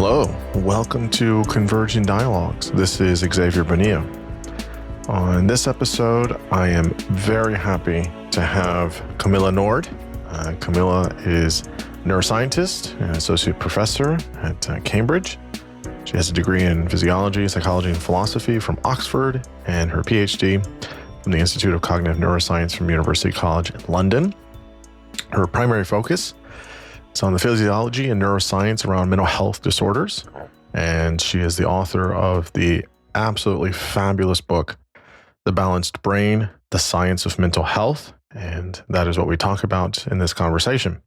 Hello, welcome to Converging Dialogues. This is Xavier Bonilla. On this episode, I am very happy to have Camilla Nord. Camilla is neuroscientist and associate professor at Cambridge. She has a degree in physiology, psychology, and philosophy from Oxford, and her PhD from the Institute of Cognitive Neuroscience from University College in London. Her primary focus is on the physiology and neuroscience around mental health disorders, and she is the author of the absolutely fabulous book, The Balanced Brain, The Science of Mental Health, and that is what we talk about in this conversation.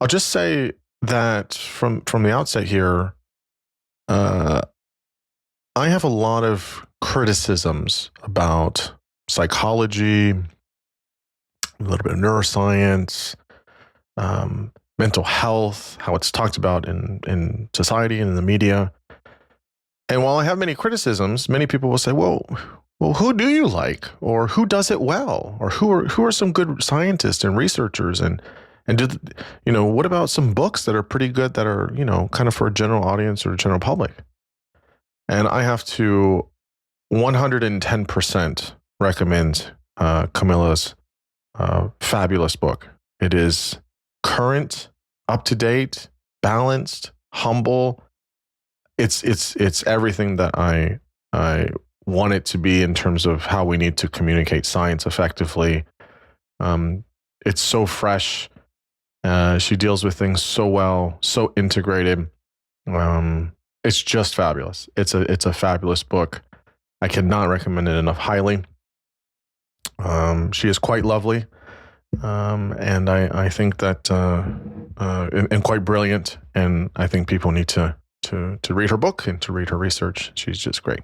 I'll just say that from the outset here, I have a lot of criticisms about psychology, a little bit of neuroscience, mental health, how it's talked about in society and in the media. And while I have many criticisms, many people will say, well, who do you like? Or who does it well? Or who are some good scientists and researchers? And what about some books that are pretty good that are, kind of for a general audience or a general public? And I have to 110% recommend Camilla's fabulous book. It is current, up-to-date, balanced, humble. It's everything that I want it to be in terms of how we need to communicate science effectively. It's so fresh. She deals with things so well, so integrated. It's just fabulous. It's a fabulous book. I cannot recommend it enough highly. She is quite lovely. And I think that, and quite brilliant. And I think people need to read her book and to read her research. She's just great.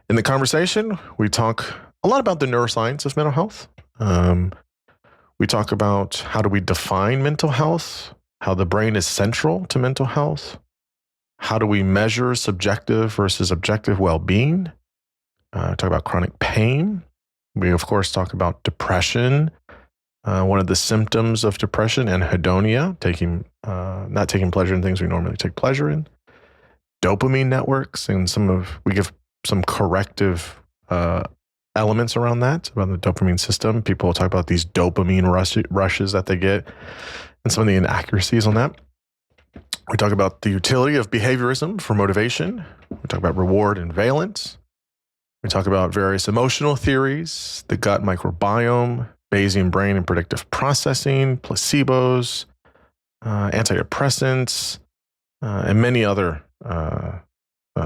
In the conversation, we talk a lot about the neuroscience of mental health. We talk about how do we define mental health, how the brain is central to mental health. How do we measure subjective versus objective well-being? Talk about chronic pain. We, of course, talk about depression. One of the symptoms of depression, anhedonia, not taking pleasure in things we normally take pleasure in. Dopamine networks, and we give some corrective elements around that, about the dopamine system. People talk about these dopamine rushes that they get, and some of the inaccuracies on that. We talk about the utility of behaviorism for motivation. We talk about reward and valence. We talk about various emotional theories, the gut microbiome, Bayesian brain and predictive processing, placebos, antidepressants, and many other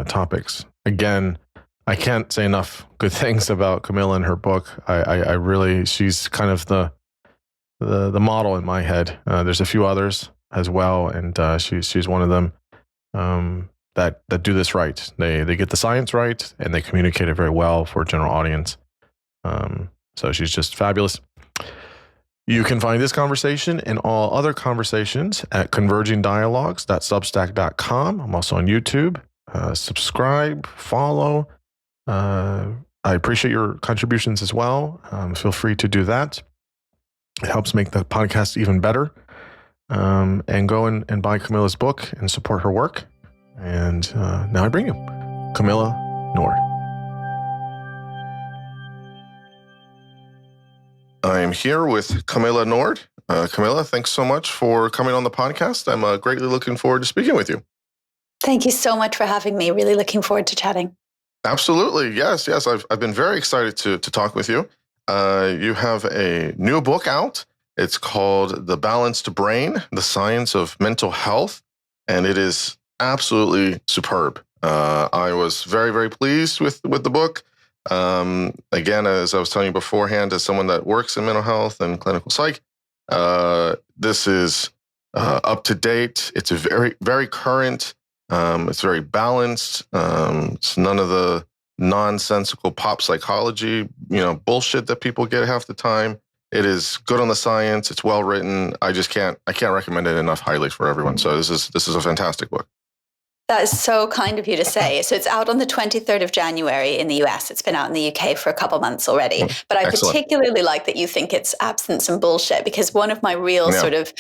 topics. Again, I can't say enough good things about Camilla and her book. I really, she's kind of the model in my head. There's a few others as well, and she's one of them that do this right. They get the science right, and they communicate it very well for a general audience. So she's just fabulous. You can find this conversation and all other conversations at convergingdialogues.substack.com. I'm also on YouTube. Subscribe, follow. I appreciate your contributions as well. Feel free to do that. It helps make the podcast even better. And go and buy Camilla's book and support her work. And now I bring you Camilla Nord. I am here with Camilla Nord. Camilla, thanks so much for coming on the podcast. I'm greatly looking forward to speaking with you. Thank you so much for having me. Really looking forward to chatting. Absolutely. Yes. I've been very excited to talk with you. You have a new book out. It's called The Balanced Brain, The Science of Mental Health, and it is absolutely superb. I was very, very pleased with the book. Again, as I was telling you beforehand, as someone that works in mental health and clinical psych, this is up to date. It's a very, very current. It's very balanced. It's none of the nonsensical pop psychology, bullshit that people get half the time. It is good on the science. It's well written. I can't recommend it enough highly for everyone. So this is a fantastic book. That is so kind of you to say. So it's out on the 23rd of January in the US. It's been out in the UK for a couple months already. But I Excellent. particularly like that you think it's absence and bullshit, because one of my real Yeah. sort of,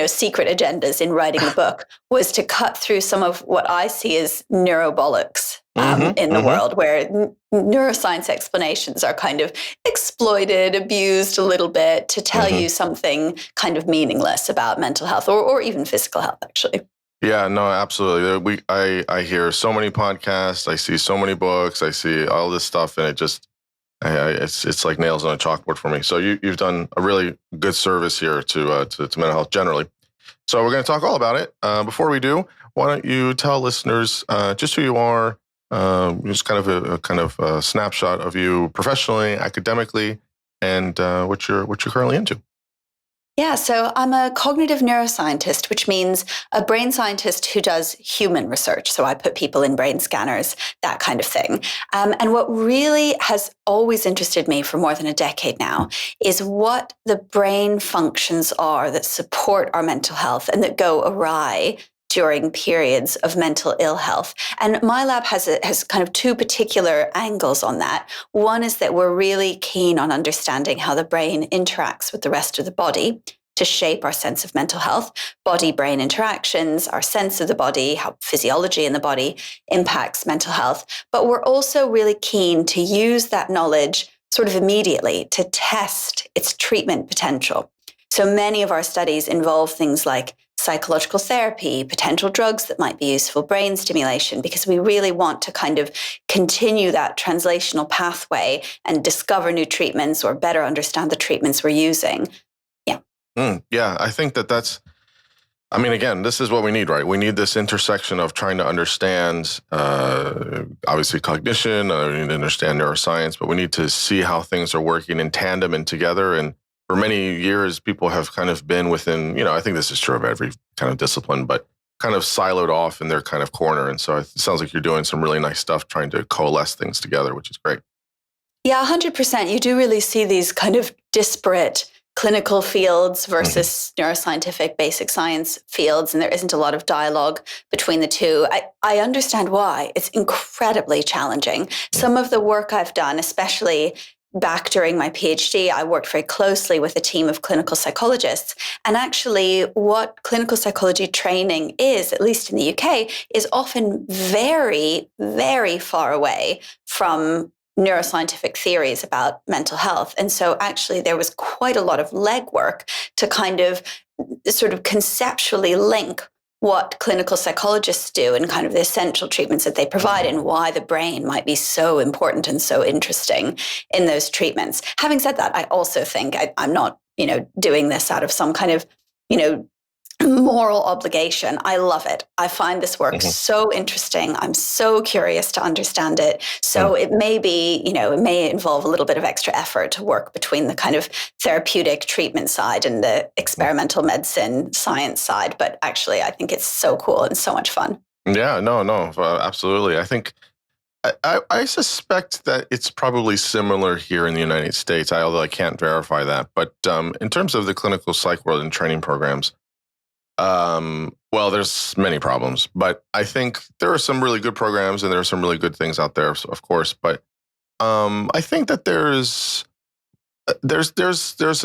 secret agendas in writing the book was to cut through some of what I see as neurobollocks in the world, where neuroscience explanations are kind of exploited, abused a little bit to tell you something kind of meaningless about mental health or even physical health, actually. Yeah, no, absolutely. I hear so many podcasts. I see so many books. I see all this stuff, and it just it's like nails on a chalkboard for me. So you've done a really good service here to mental health generally. So we're going to talk all about it. Before we do, why don't you tell listeners just who you are, just kind of a snapshot of you professionally, academically, and what you're currently into. Yeah, so I'm a cognitive neuroscientist, which means a brain scientist who does human research. So I put people in brain scanners, that kind of thing. And what really has always interested me for more than a decade now is what the brain functions are that support our mental health and that go awry during periods of mental ill health. And my lab has kind of two particular angles on that. One is that we're really keen on understanding how the brain interacts with the rest of the body to shape our sense of mental health, body-brain interactions, our sense of the body, how physiology in the body impacts mental health. But we're also really keen to use that knowledge sort of immediately to test its treatment potential. So many of our studies involve things like psychological therapy, potential drugs that might be useful, brain stimulation, because we really want to kind of continue that translational pathway and discover new treatments or better understand the treatments we're using. Yeah. Yeah, I think that's, I mean, again, this is what we need, right? We need this intersection of trying to understand, obviously, cognition, we need to understand neuroscience, but we need to see how things are working in tandem and together. And for many years, people have kind of been within, I think this is true of every kind of discipline, but kind of siloed off in their kind of corner. And so it sounds like you're doing some really nice stuff trying to coalesce things together, which is great. Yeah, 100%. You do really see these kind of disparate clinical fields versus neuroscientific basic science fields, and there isn't a lot of dialogue between the two. I understand why. It's incredibly challenging. Some of the work I've done, especially back during my PhD, I worked very closely with a team of clinical psychologists. And actually, what clinical psychology training is, at least in the UK, is often very, very far away from neuroscientific theories about mental health. And so actually there was quite a lot of legwork to kind of sort of conceptually link what clinical psychologists do and kind of the essential treatments that they provide and why the brain might be so important and so interesting in those treatments. Having said that, I also think I'm not, doing this out of some kind of, moral obligation. I love it. I find this work so interesting. I'm so curious to understand it. So it may be, it may involve a little bit of extra effort to work between the kind of therapeutic treatment side and the experimental medicine science side. But actually, I think it's so cool and so much fun. Yeah, no, absolutely. I think I suspect that it's probably similar here in the United States, although I can't verify that. But in terms of the clinical psych world and training programs, well, there's many problems, but I think there are some really good programs and there are some really good things out there, of course. But I think that there's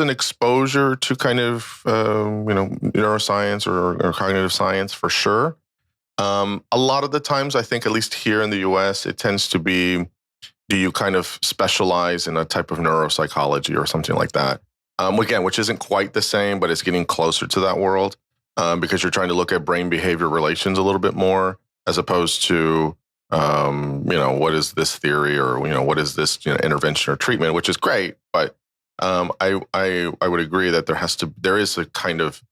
an exposure to kind of neuroscience or cognitive science for sure. A lot of the times, I think, at least here in the U.S., it tends to be, do you kind of specialize in a type of neuropsychology or something like that? Again, which isn't quite the same, but it's getting closer to that world. Because you're trying to look at brain behavior relations a little bit more, as opposed to, what is this theory or, what is this intervention or treatment, which is great. But I would agree that there is a kind of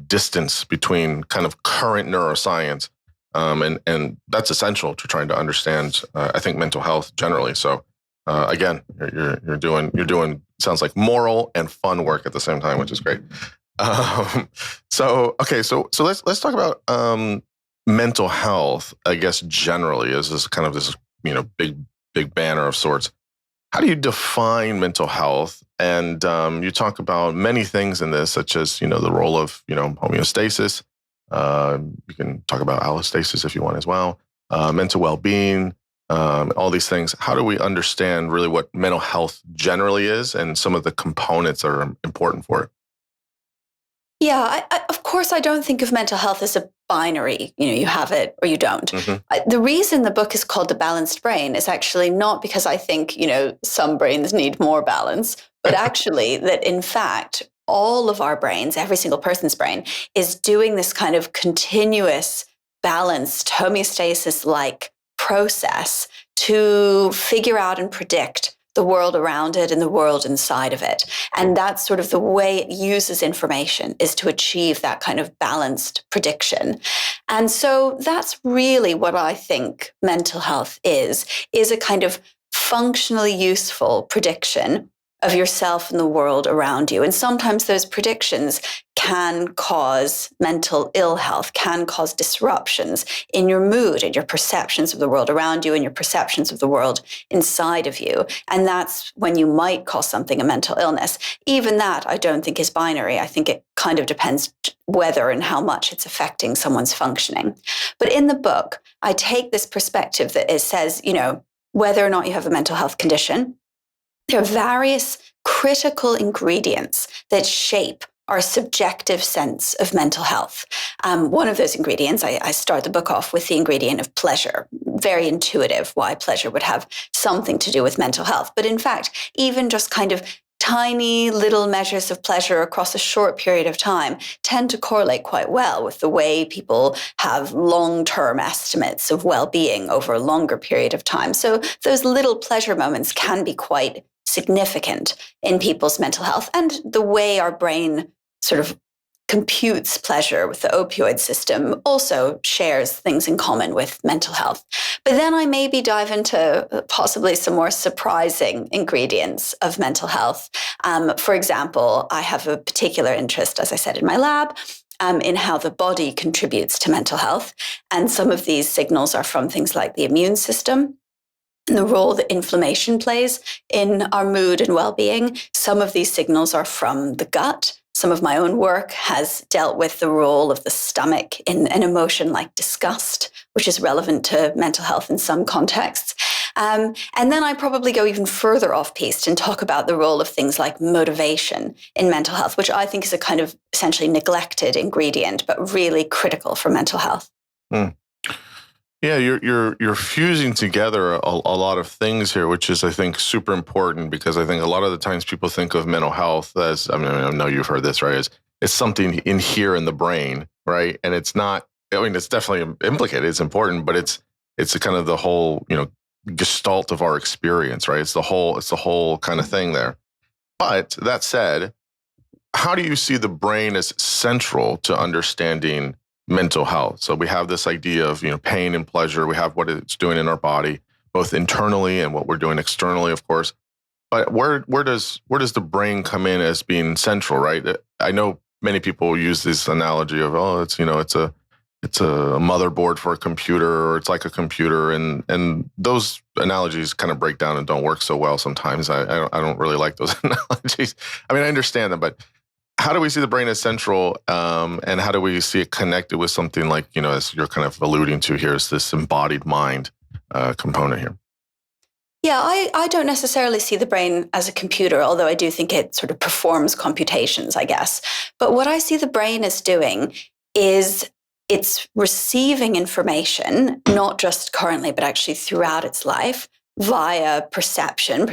distance between kind of current neuroscience, and that's essential to trying to understand, I think, mental health generally. So again, you're doing sounds like moral and fun work at the same time, which is great. So let's talk about mental health, I guess, generally, as this kind of this, big banner of sorts. How do you define mental health? And you talk about many things in this, such as, the role of, homeostasis, You can talk about allostasis if you want as well, mental well-being, all these things. How do we understand really what mental health generally is and some of the components that are important for it? Yeah, of course, I don't think of mental health as a binary, you have it or you don't. Mm-hmm. The reason the book is called The Balanced Brain is actually not because I think, some brains need more balance, but actually that in fact, all of our brains, every single person's brain, is doing this kind of continuous, balanced, homeostasis like process to figure out and predict the world around it and the world inside of it. And that's sort of the way it uses information, is to achieve that kind of balanced prediction. And so that's really what I think mental health is a kind of functionally useful prediction of yourself and the world around you. And sometimes those predictions can cause mental ill health, can cause disruptions in your mood and your perceptions of the world around you and your perceptions of the world inside of you. And that's when you might call something a mental illness. Even that, I don't think is binary. I think it kind of depends whether and how much it's affecting someone's functioning. But in the book, I take this perspective that it says, whether or not you have a mental health condition, there are various critical ingredients that shape our subjective sense of mental health. One of those ingredients, I start the book off with the ingredient of pleasure. Very intuitive why pleasure would have something to do with mental health. But in fact, even just kind of tiny little measures of pleasure across a short period of time tend to correlate quite well with the way people have long-term estimates of well-being over a longer period of time. So those little pleasure moments can be quite significant in people's mental health, and the way our brain sort of computes pleasure with the opioid system also shares things in common with mental health. But then I maybe dive into possibly some more surprising ingredients of mental health. For example, I have a particular interest, as I said, in my lab, in how the body contributes to mental health. And some of these signals are from things like the immune system and the role that inflammation plays in our mood and well-being. Some of these signals are from the gut. Some of my own work has dealt with the role of the stomach in an emotion like disgust, which is relevant to mental health in some contexts. And then I probably go even further off-piste and talk about the role of things like motivation in mental health, which I think is a kind of essentially neglected ingredient, but really critical for mental health. Mm. Yeah, you're fusing together a lot of things here, which is, I think, super important, because I think a lot of the times people think of mental health as, I know you've heard this, right? It's something in here in the brain, right? And it's not. It's definitely implicated. It's important, but it's a kind of the whole, gestalt of our experience, right? It's the whole kind of thing there. But that said, how do you see the brain as central to understanding mental health? So we have this idea of, pain and pleasure. We have what it's doing in our body, both internally and what we're doing externally, of course. But where does the brain come in as being central, right? I know many people use this analogy of, it's a motherboard for a computer, or it's like a computer, and those analogies kind of break down and don't work so well sometimes. I don't really like those analogies. I understand them, but how do we see the brain as central, and how do we see it connected with something like, as you're kind of alluding to here, is this embodied mind component here? Yeah, I don't necessarily see the brain as a computer, although I do think it sort of performs computations, I guess. But what I see the brain as doing is it's receiving information, not just currently, but actually throughout its life, via perception of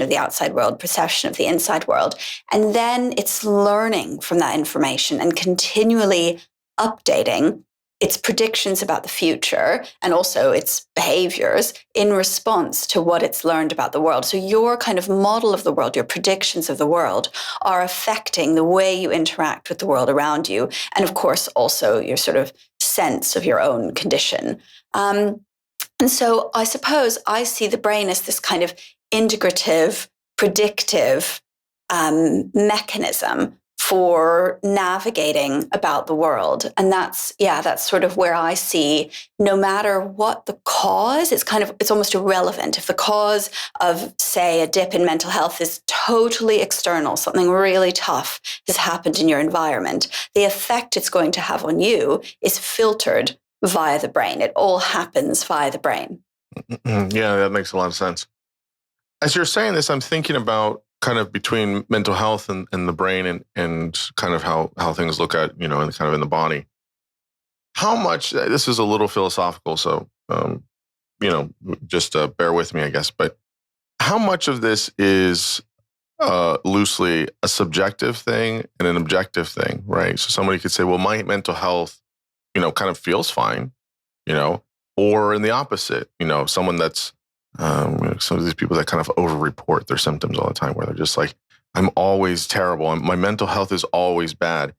the outside world, perception of the inside world. And then it's learning from that information and continually updating its predictions about the future and also its behaviors in response to what it's learned about the world. So your kind of model of the world, your predictions of the world, are affecting the way you interact with the world around you. And of course, also your sort of sense of your own condition. And so I suppose I see the brain as this kind of integrative, predictive mechanism for navigating about the world. And that's sort of where I see, no matter what the cause, it's almost irrelevant. If the cause of, say, a dip in mental health is totally external, something really tough has happened in your environment, the effect it's going to have on you is filtered via the brain. It all happens via the brain. Yeah, that makes a lot of sense. As you're saying this, I'm thinking about kind of between mental health and the brain and kind of how things look at, and kind of in the body. How much, this is a little philosophical, so, just bear with me, I guess, but how much of this is loosely a subjective thing and an objective thing, right? So somebody could say, well, my mental health, kind of feels fine, or in the opposite, someone that's, some of these people that kind of over-report their symptoms all the time, where they're just like, I'm always terrible. My mental health is always bad.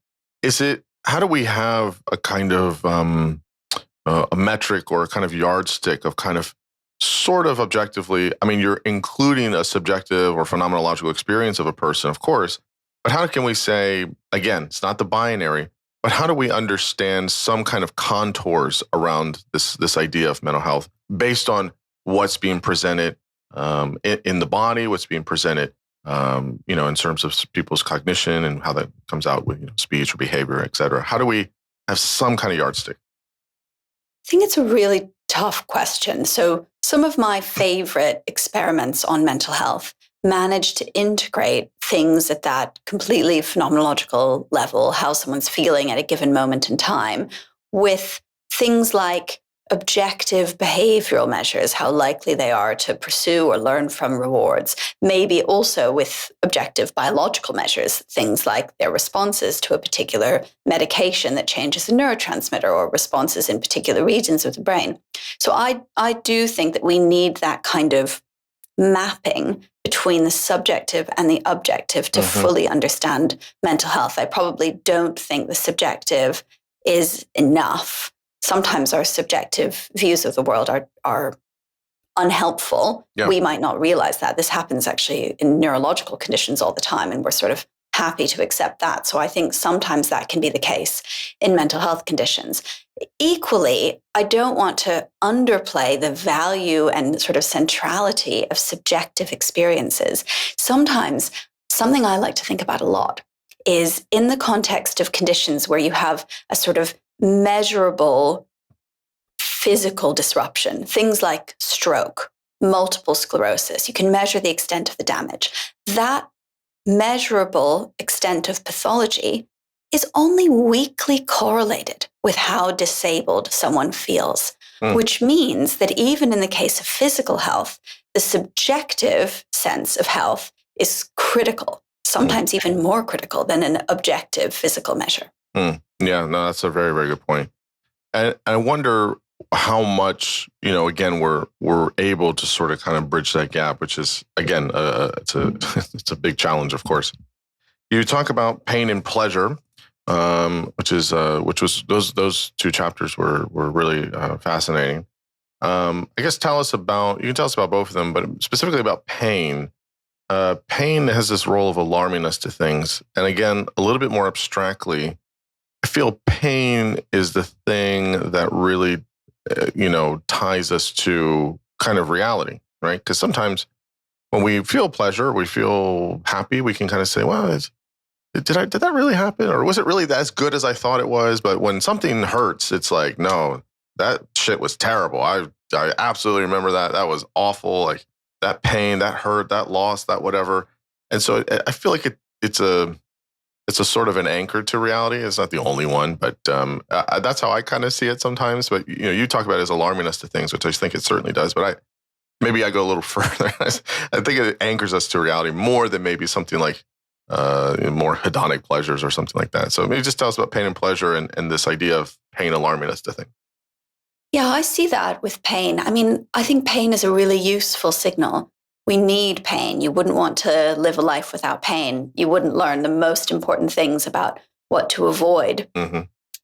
How do we have a kind of a metric or a kind of yardstick of kind of sort of objectively, I mean, you're including a subjective or phenomenological experience of a person, of course, but how can we say, again, it's not the binary, but how do we understand some kind of contours around this idea of mental health based on what's being presented in the body, what's being presented, in terms of people's cognition and how that comes out with speech or behavior, et cetera? How do we have some kind of yardstick? I think it's a really tough question. So some of my favorite experiments on mental health managed to integrate things at that completely phenomenological level, how someone's feeling at a given moment in time, with things like objective behavioral measures, how likely they are to pursue or learn from rewards, maybe also with objective biological measures, things like their responses to a particular medication that changes a neurotransmitter or responses in particular regions of the brain. So I do think that we need that kind of mapping between the subjective and the objective to fully understand mental health. I probably don't think the subjective is enough. Sometimes our subjective views of the world are unhelpful. Yeah. We might not realize that. This happens actually in neurological conditions all the time, and we're sort of happy to accept that. So I think sometimes that can be the case in mental health conditions. Equally, I don't want to underplay the value and sort of centrality of subjective experiences. Sometimes something I like to think about a lot is in the context of conditions where you have a sort of measurable physical disruption, things like stroke, multiple sclerosis. You can measure the extent of the damage. That measurable extent of pathology is only weakly correlated with how disabled someone feels, which means that even in the case of physical health, the subjective sense of health is critical, sometimes even more critical than an objective physical measure. Yeah, no, that's a very, very good point. And I wonder how much, again, we're able to sort of kind of bridge that gap, which is, again, it's a big challenge, of course. You talk about pain and pleasure, which was those two chapters were really fascinating. I guess you can tell us about both of them, but specifically about pain. Pain has this role of alarming us to things, and again, a little bit more abstractly, I feel pain is the thing that really, ties us to kind of reality, right? Because sometimes when we feel pleasure, we feel happy, we can kind of say, well, did that really happen? Or was it really as good as I thought it was? But when something hurts, it's like, no, that shit was terrible. I absolutely remember that. That was awful. Like that pain, that hurt, that loss, that whatever. And so I feel like it's a sort of an anchor to reality. It's not the only one, but that's how I kind of see it sometimes. But you talk about it as alarming us to things, which I think it certainly does. But maybe I go a little further. I think it anchors us to reality more than maybe something like more hedonic pleasures or something like that. So maybe just tell us about pain and pleasure and this idea of pain alarming us to things. Yeah, I see that with pain. I mean, I think pain is a really useful signal. We need pain. You wouldn't want to live a life without pain. You wouldn't learn the most important things about what to avoid.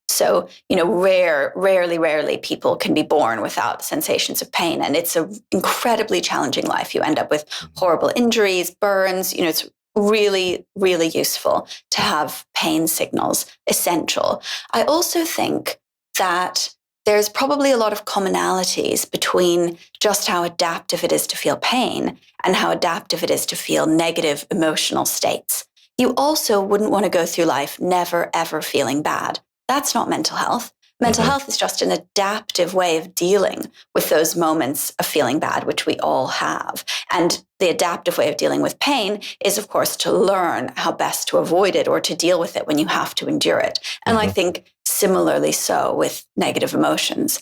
So, rarely people can be born without sensations of pain. And it's an incredibly challenging life. You end up with horrible injuries, burns. It's really, really useful to have pain signals, essential. I also think that there's probably a lot of commonalities between just how adaptive it is to feel pain and how adaptive it is to feel negative emotional states. You also wouldn't want to go through life never, ever feeling bad. That's not mental health. Mental health is just an adaptive way of dealing with those moments of feeling bad, which we all have. And the adaptive way of dealing with pain is, of course, to learn how best to avoid it or to deal with it when you have to endure it. And I think similarly so with negative emotions.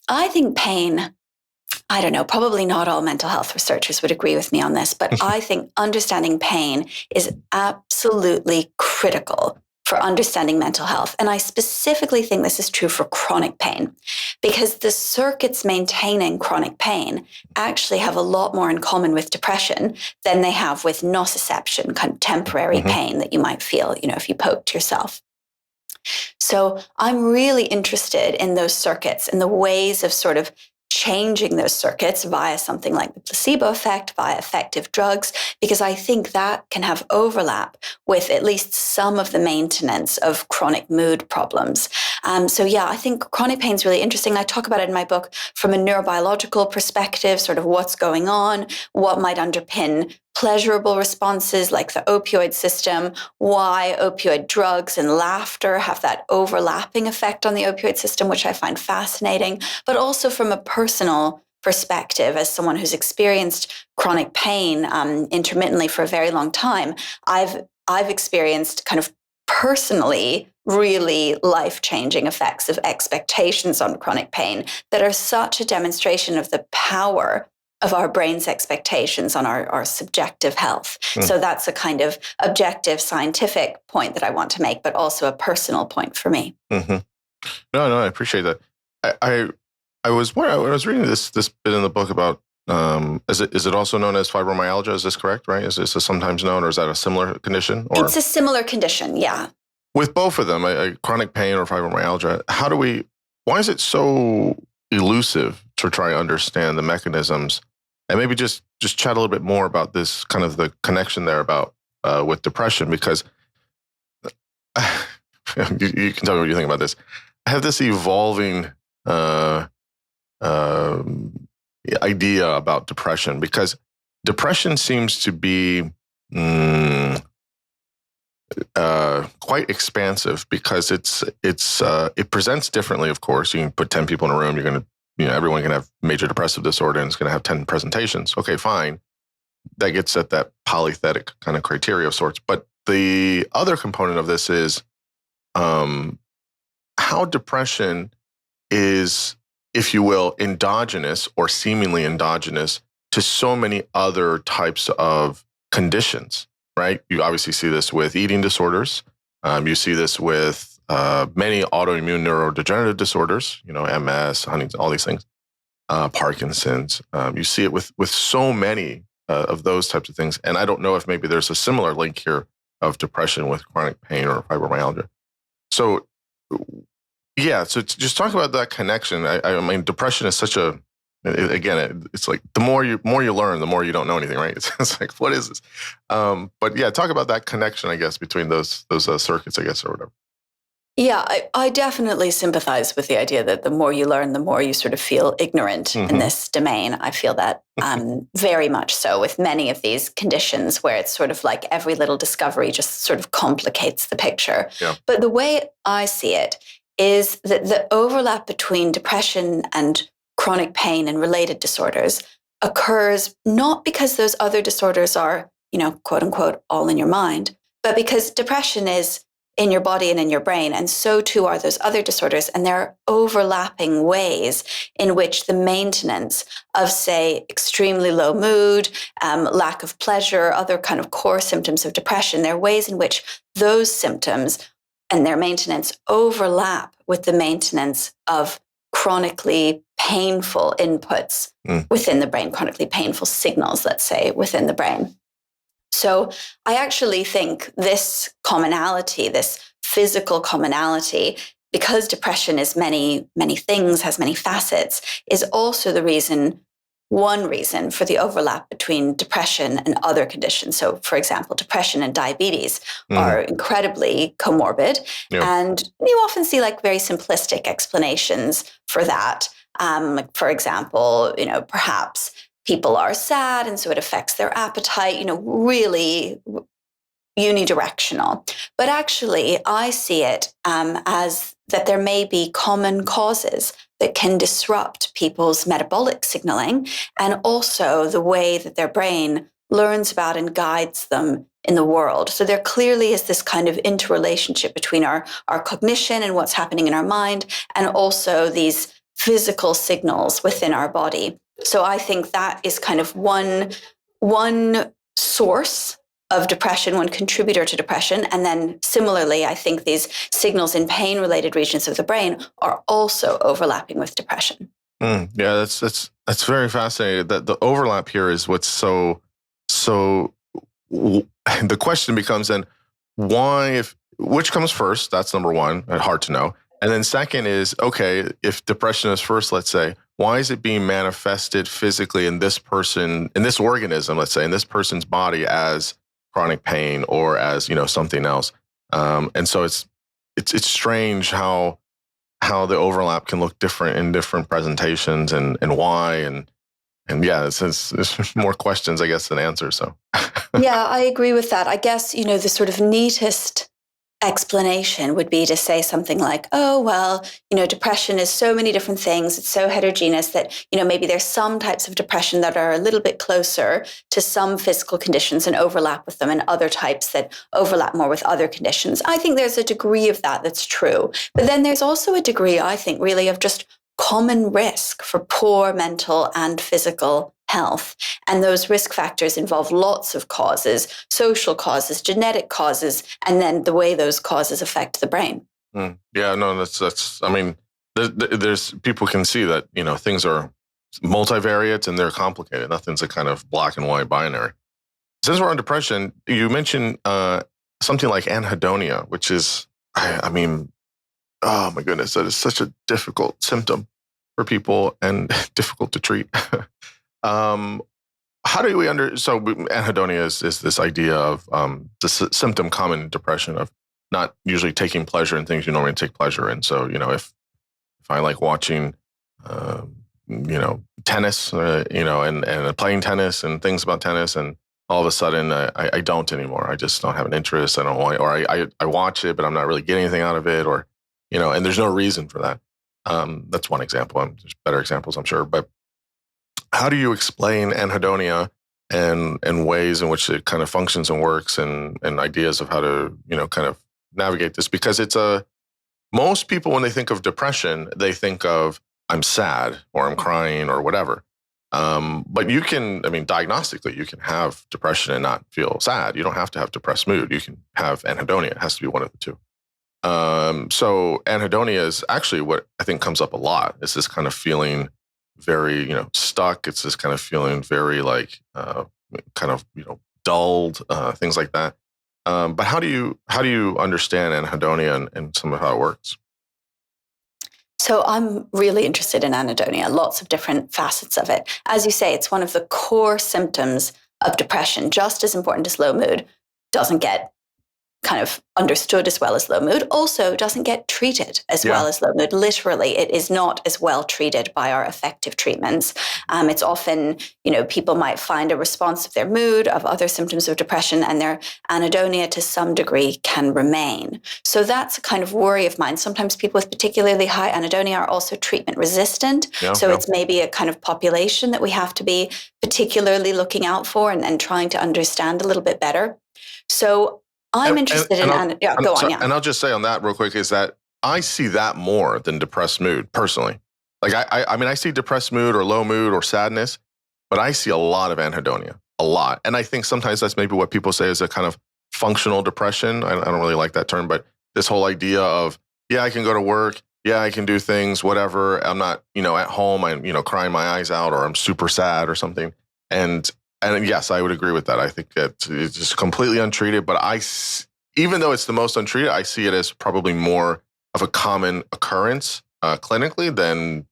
I think pain, I don't know, probably not all mental health researchers would agree with me on this, but I think understanding pain is absolutely critical for understanding mental health. And I specifically think this is true for chronic pain, because the circuits maintaining chronic pain actually have a lot more in common with depression than they have with nociception, kind of temporary pain that you might feel, if you poked yourself. So I'm really interested in those circuits and the ways of sort of changing those circuits via something like the placebo effect, via effective drugs, because I think that can have overlap with at least some of the maintenance of chronic mood problems. So yeah, I think chronic pain is really interesting. I talk about it in my book from a neurobiological perspective, sort of what's going on, what might underpin pleasurable responses like the opioid system, why opioid drugs and laughter have that overlapping effect on the opioid system, which I find fascinating, but also from a personal perspective, as someone who's experienced chronic pain intermittently for a very long time, I've experienced kind of personally really life-changing effects of expectations on chronic pain that are such a demonstration of the power of our brain's expectations on our subjective health. So that's a kind of objective scientific point that I want to make, but also a personal point for me. No, I appreciate that. I was reading this bit in the book about is it also known as fibromyalgia? Is this correct? Right? Is this sometimes known, or is that a similar condition? Or it's a similar condition, yeah. With both of them, chronic pain or fibromyalgia, why is it so elusive to try to understand the mechanisms? And maybe just chat a little bit more about this kind of the connection there about with depression, because you can tell me what you think about this. I have this evolving idea about depression, because depression seems to be quite expansive, because it presents differently. Of course, you can put 10 people in a room, you're going to everyone can have major depressive disorder and it's going to have 10 presentations. Okay, fine. That gets at that polythetic kind of criteria of sorts. But the other component of this is how depression is, if you will, endogenous or seemingly endogenous to so many other types of conditions, right? You obviously see this with eating disorders. You see this with many autoimmune neurodegenerative disorders, MS, Huntington, all these things, Parkinson's. You see it with so many of those types of things. And I don't know if maybe there's a similar link here of depression with chronic pain or fibromyalgia. So, yeah, so just talk about that connection. I mean, depression is such a, again, it's like the more you learn, the more you don't know anything, right? It's like, what is this? But yeah, talk about that connection, I guess, between those circuits, I guess, or whatever. Yeah, I definitely sympathize with the idea that the more you learn, the more you sort of feel ignorant in this domain. I feel that very much so with many of these conditions, where it's sort of like every little discovery just sort of complicates the picture. Yeah. But the way I see it is that the overlap between depression and chronic pain and related disorders occurs not because those other disorders are, quote unquote, all in your mind, but because depression is in your body and in your brain, and so too are those other disorders. And there are overlapping ways in which the maintenance of, say, extremely low mood, lack of pleasure, other kind of core symptoms of depression, there are ways in which those symptoms and their maintenance overlap with the maintenance of chronically painful inputs within the brain, chronically painful signals, let's say, within the brain. So I actually think this commonality, this physical commonality, because depression is many, many things, has many facets, is also the reason one reason for the overlap between depression and other conditions. So, for example, depression and diabetes are incredibly comorbid. Yeah. And you often see like very simplistic explanations for that. Like, for example, perhaps people are sad and so it affects their appetite, really unidirectional. But actually, I see it as that there may be common causes that can disrupt people's metabolic signaling and also the way that their brain learns about and guides them in the world. So there clearly is this kind of interrelationship between our cognition and what's happening in our mind, and also these physical signals within our body. So I think that is kind of one source of depression, one contributor to depression. And then similarly, I think these signals in pain-related regions of the brain are also overlapping with depression. Yeah, that's very fascinating. That the overlap here is what's so. The question becomes then, which comes first? That's number one. Hard to know. And then second is, okay, if depression is first, let's say, why is it being manifested physically in this person, in this organism, let's say, in this person's body as chronic pain or as, something else? And so it's strange how the overlap can look different in different presentations and why. And yeah, it's more questions, I guess, than answers. So yeah, I agree with that. I guess, the sort of neatest explanation would be to say something like, oh, well, depression is so many different things. It's so heterogeneous that, maybe there's some types of depression that are a little bit closer to some physical conditions and overlap with them, and other types that overlap more with other conditions. I think there's a degree of that that's true. But then there's also a degree, I think, really of just common risk for poor mental and physical health. And those risk factors involve lots of causes, social causes, genetic causes, and then the way those causes affect the brain. Yeah, no, that's, I mean, there's people can see that, things are multivariate and they're complicated. Nothing's a kind of black and white binary. Since we're on depression, you mentioned something like anhedonia, which is, I mean, oh my goodness, that is such a difficult symptom for people and difficult to treat. How do we so anhedonia is this idea of the symptom common in depression of not usually taking pleasure in things you normally take pleasure in. So, if I like watching, tennis, and playing tennis and things about tennis, and all of a sudden I don't anymore. I just don't have an interest. I don't want, or I watch it, but I'm not really getting anything out of it, or, and there's no reason for that. That's one example. There's better examples, I'm sure. But how do you explain anhedonia and ways in which it kind of functions and works, and ideas of how to, kind of navigate this? Because most people, when they think of depression, they think of I'm sad or I'm crying or whatever. But you can, diagnostically, you can have depression and not feel sad. You don't have to have depressed mood. You can have anhedonia. It has to be one of the two. So anhedonia is actually what I think comes up a lot. It's this kind of feeling very, stuck. It's this kind of feeling very like, kind of, dulled, things like that. But how do you understand anhedonia and some of how it works? So I'm really interested in anhedonia, lots of different facets of it. As you say, it's one of the core symptoms of depression, just as important as low mood. Doesn't get kind of understood as well as low mood, also doesn't get treated as well as low mood. Literally, it is not as well treated by our effective treatments. It's often, people might find a response of their mood, of other symptoms of depression, and their anhedonia to some degree can remain. So that's a kind of worry of mine. Sometimes people with particularly high anhedonia are also treatment resistant. It's maybe a kind of population that we have to be particularly looking out for and trying to understand a little bit better. So I'm interested in, go on. And I'll just say on that real quick is that I see that more than depressed mood personally. Like I see depressed mood or low mood or sadness, but I see a lot of anhedonia, a lot. And I think sometimes that's maybe what people say is a kind of functional depression. I don't really like that term, but this whole idea of, I can go to work. Yeah, I can do things, whatever. I'm not, at home, I'm, crying my eyes out, or I'm super sad or something. And yes, I would agree with that. I think that it's just completely untreated, but even though it's the most untreated, I see it as probably more of a common occurrence clinically than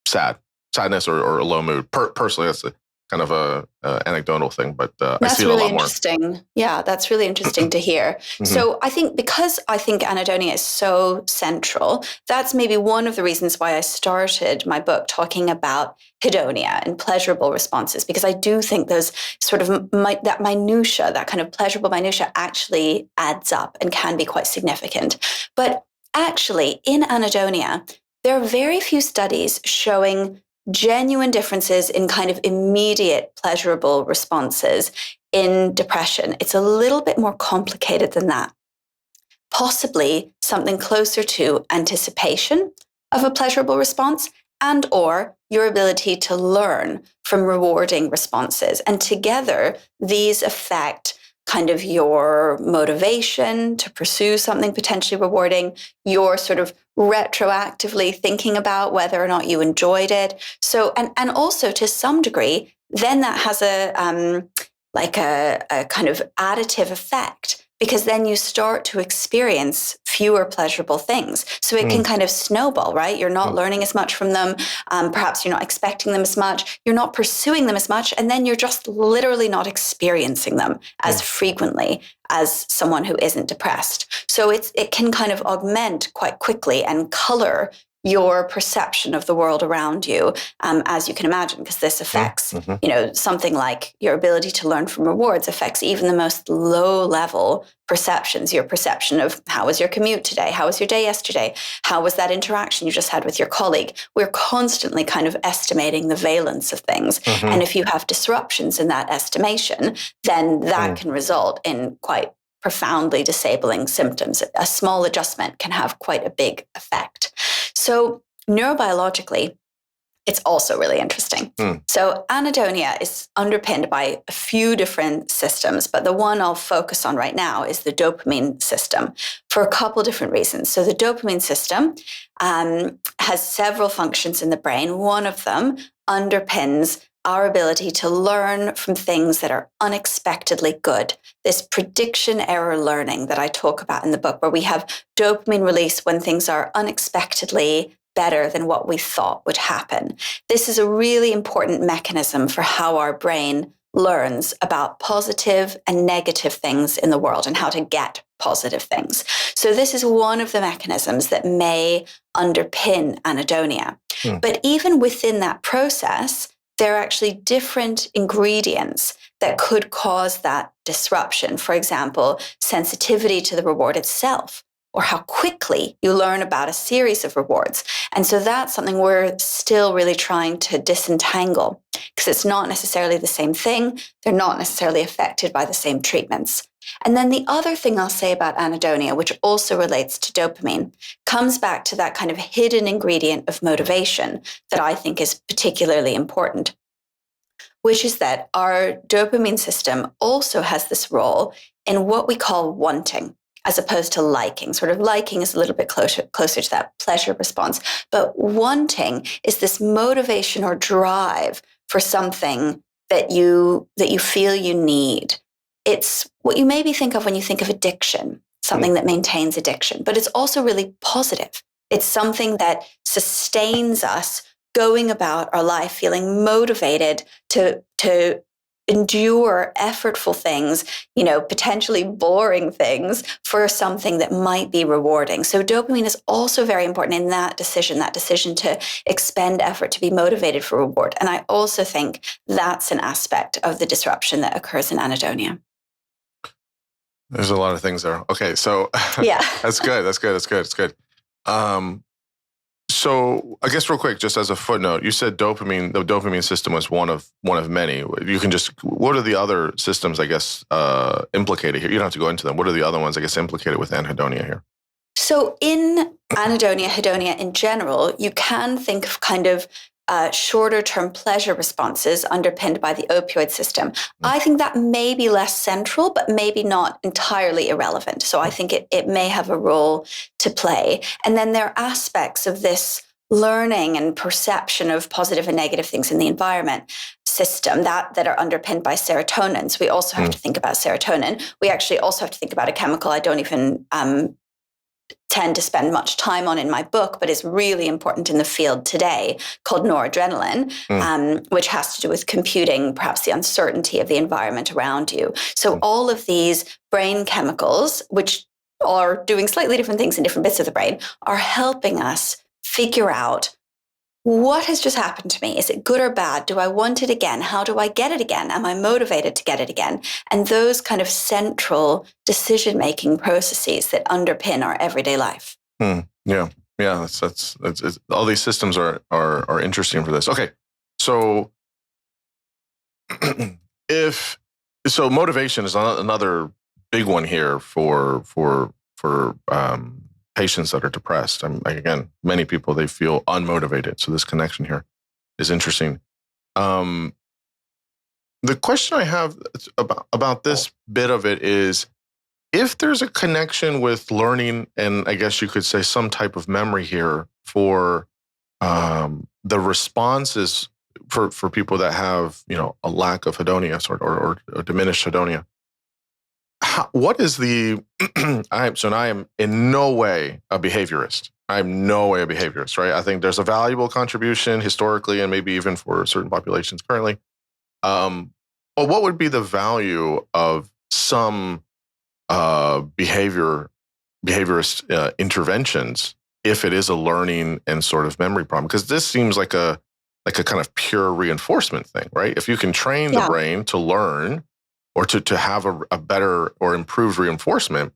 sad. sadness or a low mood. Personally, that's a kind of a anecdotal thing, but I see it a really lot more. Interesting. Yeah, that's really interesting to hear. So I think because I think anhedonia is so central, that's maybe one of the reasons why I started my book talking about hedonia and pleasurable responses, because I do think those sort of that minutia, that kind of pleasurable minutia actually adds up and can be quite significant. But actually, in anhedonia, there are very few studies showing genuine differences in kind of immediate pleasurable responses in depression. It's a little bit more complicated than that. Possibly something closer to anticipation of a pleasurable response and or your ability to learn from rewarding responses. And together, these affect kind of your motivation to pursue something potentially rewarding, your sort of retroactively thinking about whether or not you enjoyed it. So, and also to some degree, then that has a kind of additive effect, because then you start to experience fewer pleasurable things. So it can kind of snowball, right? You're not learning as much from them. Perhaps you're not expecting them as much. You're not pursuing them as much. And then you're just literally not experiencing them as frequently as someone who isn't depressed. So it can kind of augment quite quickly and color your perception of the world around you, as you can imagine, because this affects, something like your ability to learn from rewards affects even the most low-level perceptions, your perception of how was your commute today? How was your day yesterday? How was that interaction you just had with your colleague? We're constantly kind of estimating the valence of things. And if you have disruptions in that estimation, then that can result in quite profoundly disabling symptoms. A small adjustment can have quite a big effect. So neurobiologically, it's also really interesting. So anhedonia is underpinned by a few different systems, but the one I'll focus on right now is the dopamine system for a couple different reasons. So the dopamine system has several functions in the brain. One of them underpins our ability to learn from things that are unexpectedly good. This prediction error learning that I talk about in the book, where we have dopamine release when things are unexpectedly better than what we thought would happen. This is a really important mechanism for how our brain learns about positive and negative things in the world and how to get positive things. So this is one of the mechanisms that may underpin anhedonia. But even within that process, there are actually different ingredients that could cause that disruption. For example, sensitivity to the reward itself, or how quickly you learn about a series of rewards. And so that's something we're still really trying to disentangle, because it's not necessarily the same thing. They're not necessarily affected by the same treatments. And then the other thing I'll say about anhedonia, which also relates to dopamine, comes back to that kind of hidden ingredient of motivation that I think is particularly important, which is that our dopamine system also has this role in what we call wanting, as opposed to liking. Sort of liking is a little bit closer to that pleasure response. But wanting is this motivation or drive for something that you feel you need. It's what you maybe think of when you think of addiction, something that maintains addiction, but it's also really positive. It's something that sustains us going about our life feeling motivated to endure effortful things, potentially boring things for something that might be rewarding. So dopamine is also very important in that decision to expend effort to be motivated for reward. And I also think that's an aspect of the disruption that occurs in anhedonia. There's a lot of things there. Okay, so yeah, that's good. So I guess real quick, just as a footnote, you said the dopamine system was one of many. What are the other systems, I guess, implicated here? You don't have to go into them. What are the other ones, I guess, implicated with anhedonia here? So in anhedonia, hedonia in general, you can think of kind of shorter-term pleasure responses underpinned by the opioid system. I think that may be less central, but maybe not entirely irrelevant. So I think it may have a role to play. And then there are aspects of this learning and perception of positive and negative things in the environment system that are underpinned by serotonin. So we also have to think about serotonin. We actually also have to think about a chemical I don't even tend to spend much time on in my book, but is really important in the field today, called noradrenaline, which has to do with computing perhaps the uncertainty of the environment around you. So all of these brain chemicals, which are doing slightly different things in different bits of the brain, are helping us figure out what has just happened to me. Is it good or bad? Do I want it again? How do I get it again? Am I motivated to get it again? And those kind of central decision-making processes that underpin our everyday life. Yeah. That's all these systems are interesting for this. Okay, so motivation is another big one here for patients that are depressed. Again, many people, they feel unmotivated. So this connection here is interesting. The question I have about this bit of it is, if there's a connection with learning, and I guess you could say some type of memory here for the responses for people that have, a lack of hedonia or diminished hedonia. What is the, I am in no way a behaviorist. I'm no way a behaviorist, right? I think there's a valuable contribution historically and maybe even for certain populations currently. But what would be the value of some behaviorist interventions if it is a learning and sort of memory problem? Because this seems like a kind of pure reinforcement thing, right? If you can train the brain to learn, or to have a better or improved reinforcement,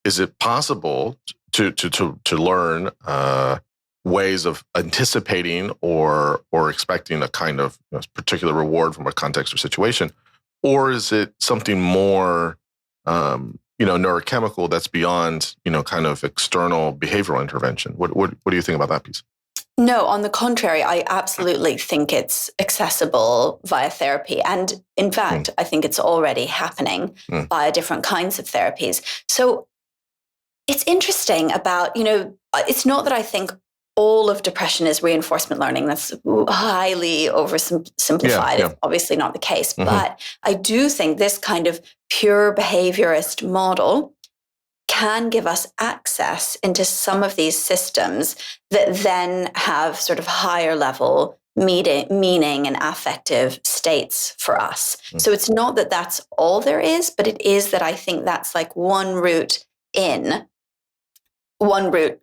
is it possible to learn ways of anticipating or expecting a kind of particular reward from a context or situation? Or is it something more neurochemical that's beyond kind of external behavioral intervention? What do you think about that piece? No, on the contrary, I absolutely think it's accessible via therapy. And in fact, I think it's already happening via different kinds of therapies. So it's interesting about, it's not that I think all of depression is reinforcement learning. That's highly oversimplified. It's obviously not the case. But I do think this kind of pure behaviorist model can give us access into some of these systems that then have sort of higher level meaning and affective states for us. So it's not that that's all there is, but it is that I think that's like one route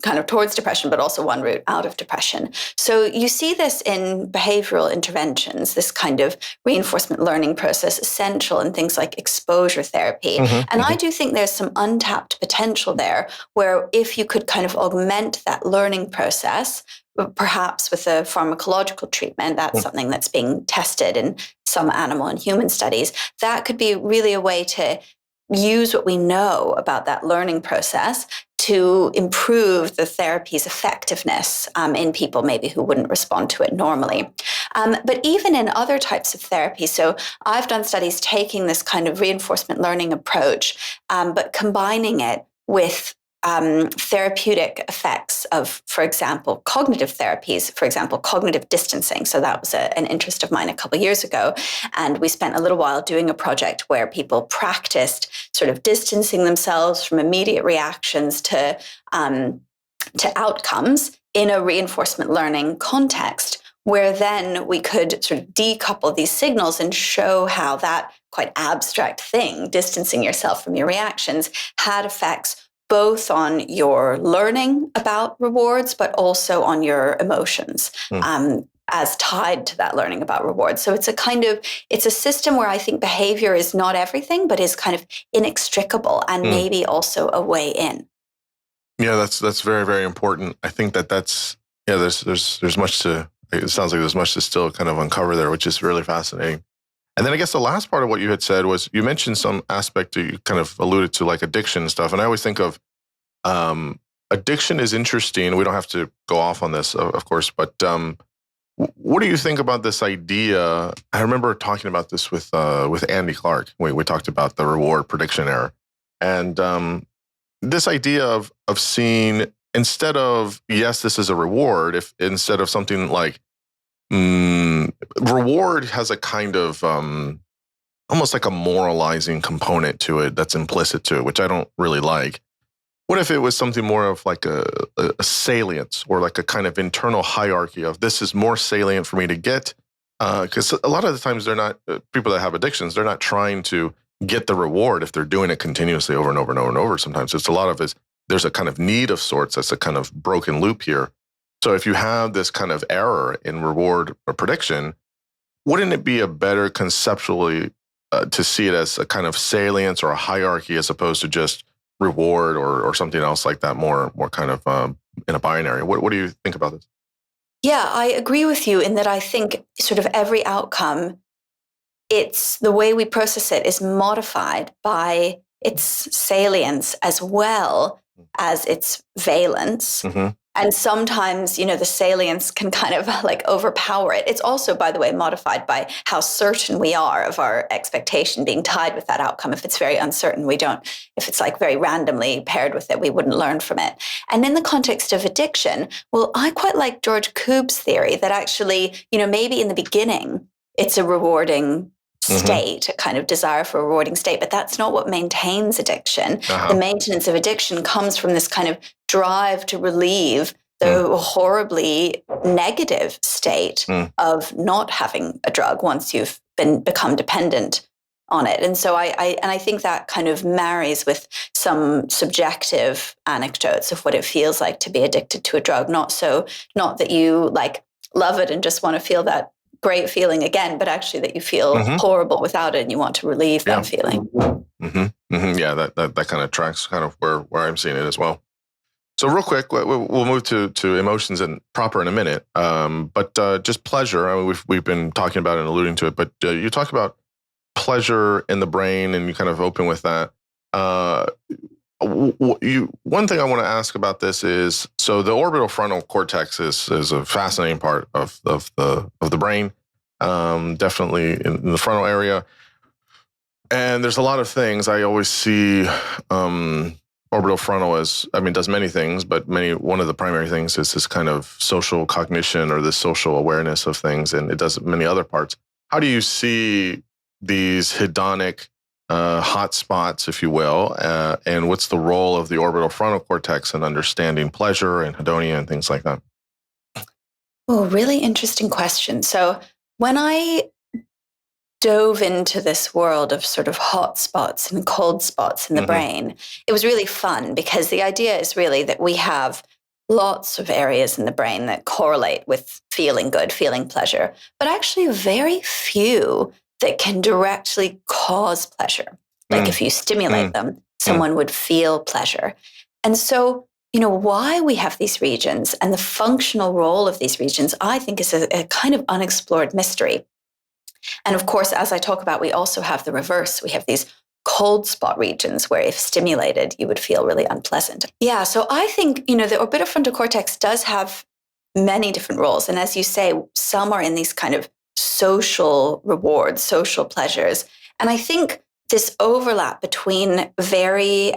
kind of towards depression, but also one route out of depression. So you see this in behavioral interventions, this kind of reinforcement learning process essential in things like exposure therapy. I do think there's some untapped potential there, where if you could kind of augment that learning process, perhaps with a pharmacological treatment, that's something that's being tested in some animal and human studies, that could be really a way to use what we know about that learning process to improve the therapy's effectiveness in people maybe who wouldn't respond to it normally. But even in other types of therapy, so I've done studies taking this kind of reinforcement learning approach, but combining it with therapeutic effects of, for example, cognitive therapies, for example, cognitive distancing. So that was an interest of mine a couple of years ago. And we spent a little while doing a project where people practiced sort of distancing themselves from immediate reactions to outcomes in a reinforcement learning context, where then we could sort of decouple these signals and show how that quite abstract thing, distancing yourself from your reactions, had effects both on your learning about rewards, but also on your emotions as tied to that learning about rewards. So it's a system where I think behavior is not everything, but is kind of inextricable and maybe also a way in. Yeah, that's very, very important. I think that's there's much to, it sounds like there's much to still kind of uncover there, which is really fascinating. And then I guess the last part of what you had said was, you mentioned some aspect that you kind of alluded to, like addiction and stuff. And I always think of addiction is interesting. We don't have to go off on this, of course, but what do you think about this idea? I remember talking about this with Andy Clark. We talked about the reward prediction error. And this idea of seeing, instead of, yes, this is a reward, if instead of something like, reward has a kind of almost like a moralizing component to it that's implicit to it, which I don't really like. What if it was something more of like a salience or like a kind of internal hierarchy of this is more salient for me to get? Because a lot of the times they're not, people that have addictions, they're not trying to get the reward if they're doing it continuously over and over and over and over. Sometimes it's a lot of it, there's a kind of need of sorts. That's a kind of broken loop here. So if you have this kind of error in reward or prediction, wouldn't it be a better conceptually to see it as a kind of salience or a hierarchy as opposed to just reward or something else like that, more kind of in a binary? What do you think about this? Yeah, I agree with you in that I think sort of every outcome, it's the way we process it is modified by its salience as well as its valence. Mm-hmm. And sometimes, the salience can kind of like overpower it. It's also, by the way, modified by how certain we are of our expectation being tied with that outcome. If it's very uncertain, if it's like very randomly paired with it, we wouldn't learn from it. And in the context of addiction, well, I quite like George Koob's theory that actually, maybe in the beginning, it's a rewarding state, a kind of desire for a rewarding state, but that's not what maintains addiction. The maintenance of addiction comes from this kind of drive to relieve the horribly negative state of not having a drug once you've become dependent on it. And so I think that kind of marries with some subjective anecdotes of what it feels like to be addicted to a drug. Not that you like love it and just want to feel that great feeling again, but actually that you feel horrible without it and you want to relieve that feeling. Yeah, that kind of tracks kind of where I'm seeing it as well. So real quick, we'll move to emotions and proper in a minute. But just pleasure. I mean, we've been talking about it and alluding to it, but you talk about pleasure in the brain and you kind of open with that. One thing I want to ask about this is, so the orbital frontal cortex is a fascinating part of the brain, definitely in the frontal area. And there's a lot of things I always see. Orbital frontal does many things, but one of the primary things is this kind of social cognition or this social awareness of things, and it does many other parts. How do you see these hedonic hot spots, if you will, and what's the role of the orbital frontal cortex in understanding pleasure and hedonia and things like that? Oh, really interesting question. So when I dove into this world of sort of hot spots and cold spots in the brain, it was really fun because the idea is really that we have lots of areas in the brain that correlate with feeling good, feeling pleasure, but actually very few that can directly cause pleasure. Like if you stimulate them, someone would feel pleasure. And so, why we have these regions and the functional role of these regions, I think is a kind of unexplored mystery. And of course, as I talk about, we also have the reverse. We have these cold spot regions where if stimulated, you would feel really unpleasant. Yeah, so I think, the orbitofrontal cortex does have many different roles. And as you say, some are in these kind of social rewards, social pleasures. And I think this overlap between very,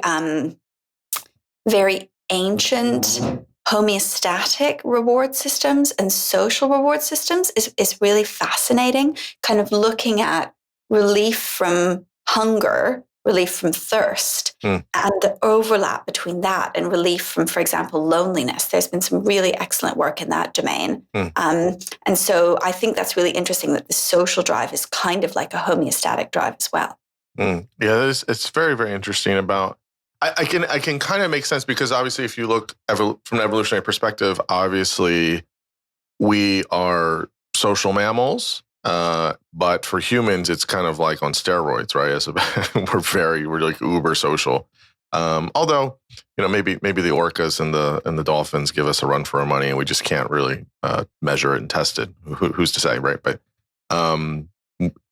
very ancient homeostatic reward systems and social reward systems is really fascinating, kind of looking at relief from hunger, relief from thirst, and the overlap between that and relief from, for example, loneliness. There's been some really excellent work in that domain. And so I think that's really interesting that the social drive is kind of like a homeostatic drive as well. Yeah, it's very, very interesting about, I can kind of make sense because obviously if you look from an evolutionary perspective, obviously we are social mammals. But for humans, it's kind of like on steroids, right? We're like uber social. Although, maybe the orcas and the dolphins give us a run for our money, and we just can't really measure it and test it. Who's to say, right? But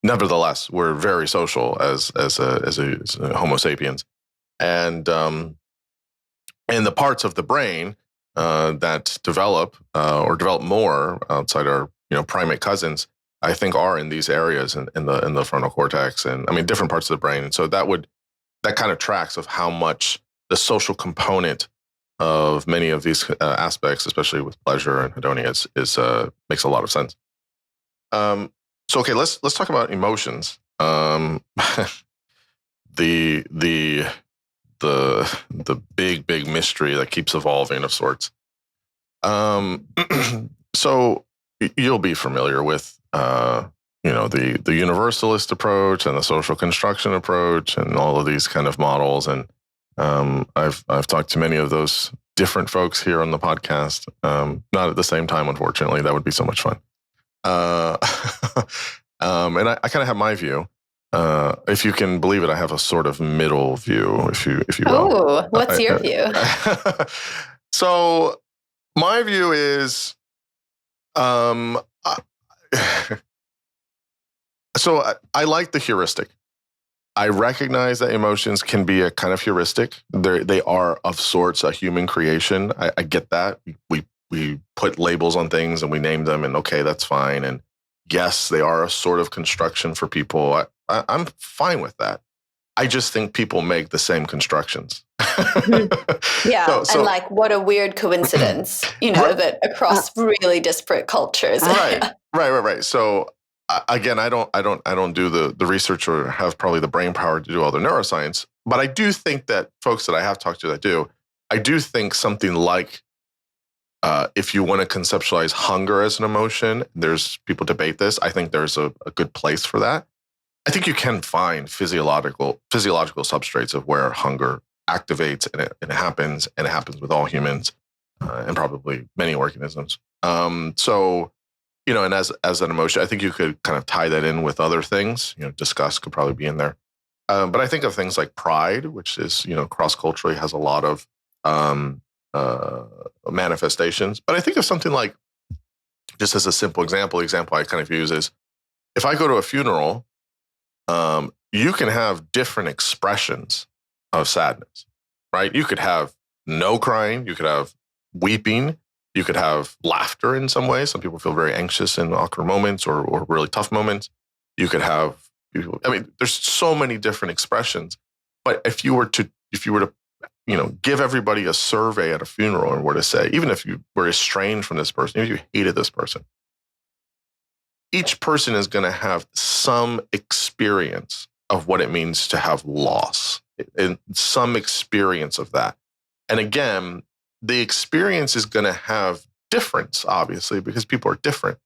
nevertheless, we're very social as a Homo sapiens, and the parts of the brain that develop or develop more outside our primate cousins, I think, are in these areas in the frontal cortex, and different parts of the brain. And so that kind of tracks of how much the social component of many of these aspects, especially with pleasure and hedonia, is makes a lot of sense. So okay, let's talk about emotions. The the big mystery that keeps evolving of sorts. So you'll be familiar with the universalist approach and the social construction approach and all of these kind of models. And I've talked to many of those different folks here on the podcast. Not at the same time, unfortunately. That would be so much fun. And I kind of have my view. If you can believe it, I have a sort of middle view, if you will. Oh, what's your view? So my view is, so I like the heuristic. I recognize that emotions can be a kind of heuristic. They are of sorts a human creation. I get that. We put labels on things and we name them, and okay, that's fine. And yes, they are a sort of construction for people. I'm fine with that. I just think people make the same constructions. Yeah, and like, what a weird coincidence, that across really disparate cultures. Right. So again, I don't do the research or have probably the brain power to do all the neuroscience, but I do think that folks that I have talked to that do, I do think something like, if you want to conceptualize hunger as an emotion, there's people debate this. I think there's a good place for that. I think you can find physiological substrates of where hunger activates and it happens with all humans and probably many organisms. So, and as an emotion, I think you could kind of tie that in with other things. Disgust could probably be in there. But I think of things like pride, which is, cross-culturally has a lot of manifestations. But I think of something like, just as a simple example I kind of use is, if I go to a funeral, you can have different expressions of sadness, right? You could have no crying, you could have weeping, you could have laughter in some ways. Some people feel very anxious in awkward moments or really tough moments. You could have, there's so many different expressions. But if you were to give everybody a survey at a funeral and were to say, even if you were estranged from this person, if you hated this person, each person is going to have some experience of what it means to have loss, and some experience of that. And again, the experience is going to have difference, obviously, because people are different.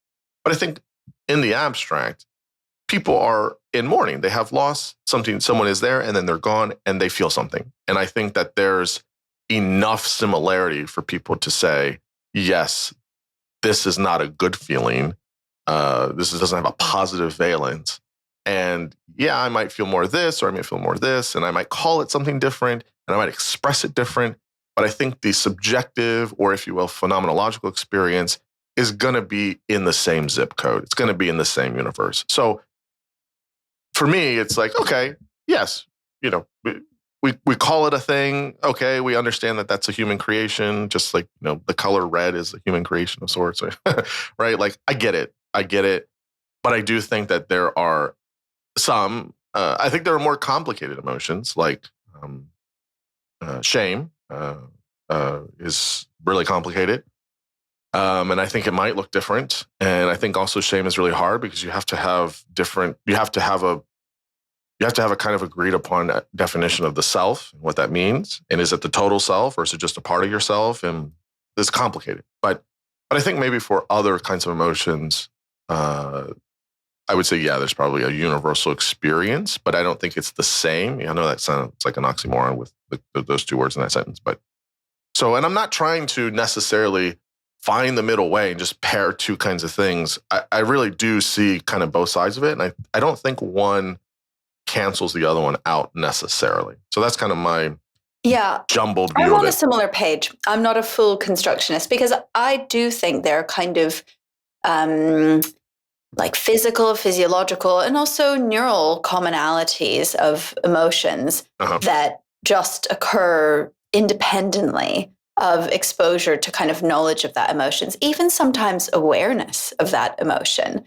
But I think in the abstract, people are in mourning. They have loss, someone is there, and then they're gone, and they feel something. And I think that there's enough similarity for people to say, yes, this is not a good feeling. This doesn't have a positive valence. And yeah, I might feel more of this, or I might feel more of this, and I might call it something different, and I might express it different. But I think the subjective, or if you will, phenomenological experience is going to be in the same zip code. It's going to be in the same universe. So for me, it's like, okay, yes, we call it a thing. Okay, we understand that that's a human creation, just like, the color red is a human creation of sorts, right? Like, I get it. But I do think that there are some, I think there are more complicated emotions, like shame is really complicated. And I think it might look different. And I think also shame is really hard because you have to have a kind of agreed upon definition of the self and what that means. And is it the total self, or is it just a part of yourself? And it's complicated. But I think maybe for other kinds of emotions, I would say, yeah, there's probably a universal experience, but I don't think it's the same. I know that sounds like an oxymoron with those two words in that sentence. But and I'm not trying to necessarily find the middle way and just pair two kinds of things. I really do see kind of both sides of it. And I don't think one cancels the other one out necessarily. So that's kind of my jumbled view I'm of on it. a similar page. I'm not a full constructionist because I do think there are kind of like physiological, and also neural commonalities of emotions that just occur independently of exposure to kind of knowledge of that emotions, even sometimes awareness of that emotion.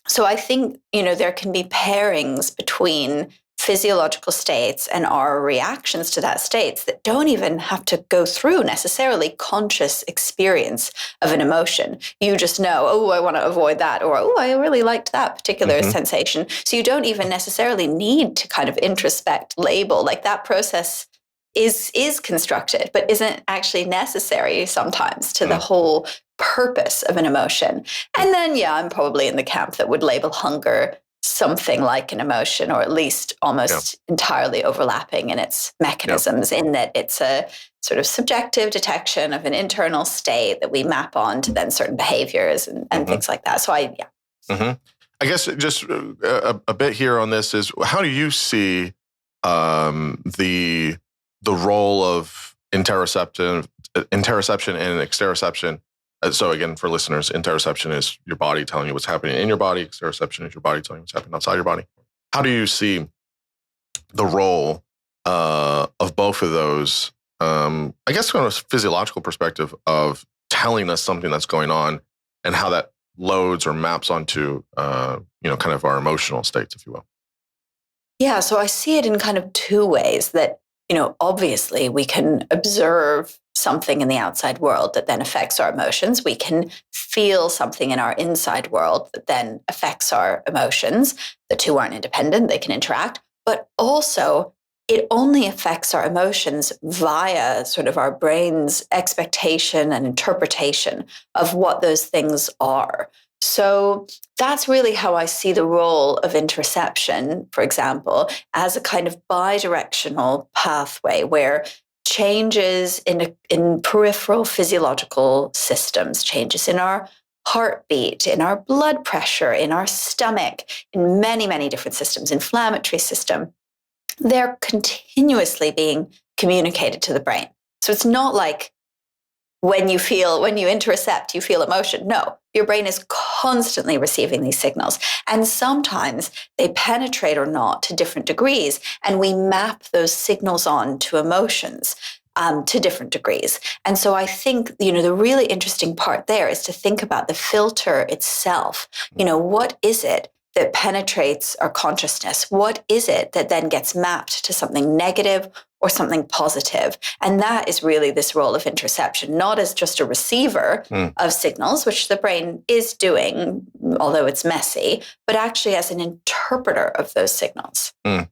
So I think, there can be pairings between physiological states and our reactions to that states that don't even have to go through necessarily conscious experience of an emotion. You just know, oh, I want to avoid that, or oh, I really liked that particular sensation. So you don't even necessarily need to kind of introspect, label. Like that process is constructed, but isn't actually necessary sometimes to the whole purpose of an emotion. And then, yeah, I'm probably in the camp that would label hunger something like an emotion, or at least almost entirely overlapping in its mechanisms, in that it's a sort of subjective detection of an internal state that we map on to then certain behaviors and things like that. So I guess just a bit here on this is, how do you see the role of interoception and exteroception? So again, for listeners, interoception is your body telling you what's happening in your body. Exteroception is your body telling you what's happening outside your body. How do you see the role of both of those, I guess from a physiological perspective, of telling us something that's going on, and how that loads or maps onto, kind of our emotional states, if you will? Yeah, so I see it in kind of two ways. That, obviously we can observe something in the outside world that then affects our emotions. We can feel something in our inside world that then affects our emotions. The two aren't independent, they can interact, but also it only affects our emotions via sort of our brain's expectation and interpretation of what those things are. So that's really how I see the role of interoception, for example, as a kind of bidirectional pathway where changes in peripheral physiological systems, changes in our heartbeat, in our blood pressure, in our stomach, in many, many different systems, inflammatory system, they're continuously being communicated to the brain. So it's not like when you interocept, you feel emotion. No, your brain is constantly receiving these signals. And sometimes they penetrate or not to different degrees. And we map those signals on to emotions to different degrees. And so I think, the really interesting part there is to think about the filter itself. What is it that penetrates our consciousness? What is it that then gets mapped to something negative or something positive? And that is really this role of interoception, not as just a receiver of signals, which the brain is doing, although it's messy, but actually as an interpreter of those signals. I'll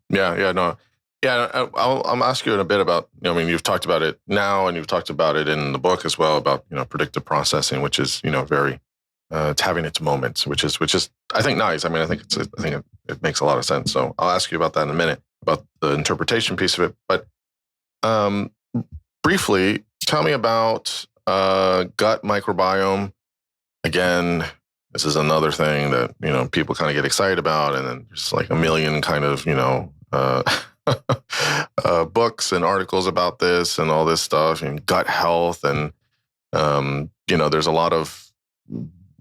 ask you in a bit about, you've talked about it now, and you've talked about it in the book as well, about, predictive processing, which is, very, it's having its moments, which is, I think, nice. I think it makes a lot of sense. So I'll ask you about that in a minute, about the interpretation piece of it. But briefly, tell me about gut microbiome. Again, this is another thing that, people kind of get excited about, and then there's like a million kind of, books and articles about this and all this stuff, and gut health. And, there's a lot of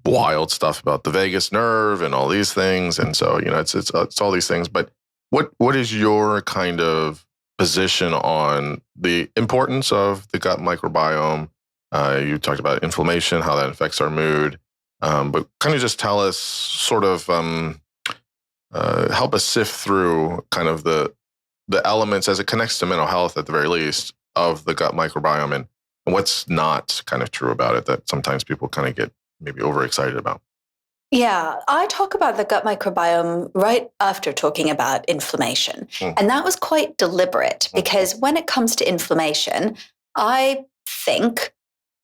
wild stuff about the vagus nerve and all these things. And so, it's all these things. But what is your kind of position on the importance of the gut microbiome? You talked about inflammation, how that affects our mood. But kind of just tell us, sort of help us sift through kind of the elements as it connects to mental health, at the very least, of the gut microbiome, and what's not kind of true about it that sometimes people kind of get maybe overexcited about. Yeah, I talk about the gut microbiome right after talking about inflammation. And that was quite deliberate, because when it comes to inflammation, I think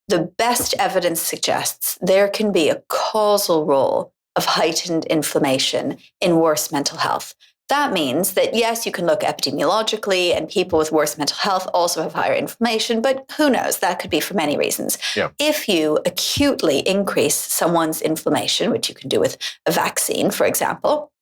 the best evidence suggests there can be a causal role of heightened inflammation in worse mental health. That means that, yes, you can look epidemiologically, and people with worse mental health also have higher inflammation, but who knows? That could be for many reasons. Yeah. If you acutely increase someone's inflammation, which you can do with a vaccine, for example,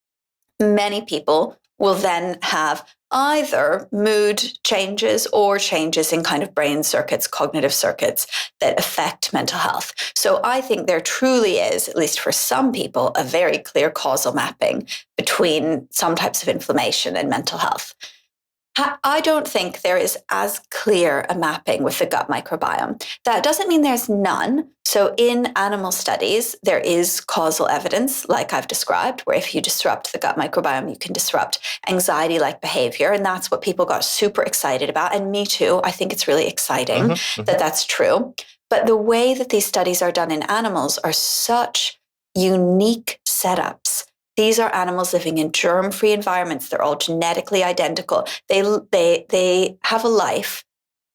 many people will then have either mood changes or changes in kind of brain circuits, cognitive circuits that affect mental health. So I think there truly is, at least for some people, a very clear causal mapping between some types of inflammation and mental health. I don't think there is as clear a mapping with the gut microbiome. That doesn't mean there's none. So in animal studies, there is causal evidence, like I've described, where if you disrupt the gut microbiome, you can disrupt anxiety-like behavior. And that's what people got super excited about. And me too. I think it's really exciting that that's true. But the way that these studies are done in animals are such unique setups. These are animals living in germ-free environments. They're all genetically identical. They have a life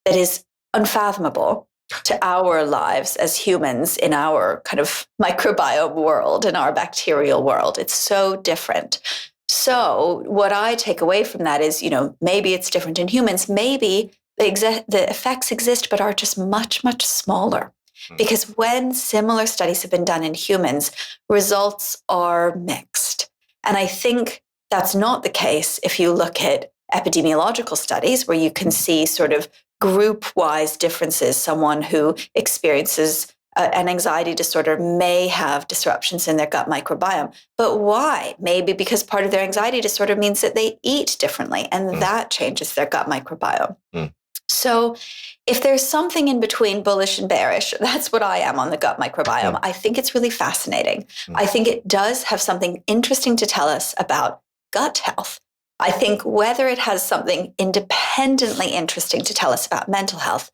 that is unfathomable to our lives as humans in our kind of microbiome world, in our bacterial world. It's so different. So what I take away from that is, maybe it's different in humans. Maybe the effects exist, but are just much, much smaller. Because when similar studies have been done in humans, results are mixed. And I think that's not the case if you look at epidemiological studies where you can see sort of group-wise differences. Someone who experiences an anxiety disorder may have disruptions in their gut microbiome. But why? Maybe because part of their anxiety disorder means that they eat differently, and that changes their gut microbiome. So if there's something in between bullish and bearish, that's what I am on the gut microbiome. I think it's really fascinating. I think it does have something interesting to tell us about gut health. I think whether it has something independently interesting to tell us about mental health,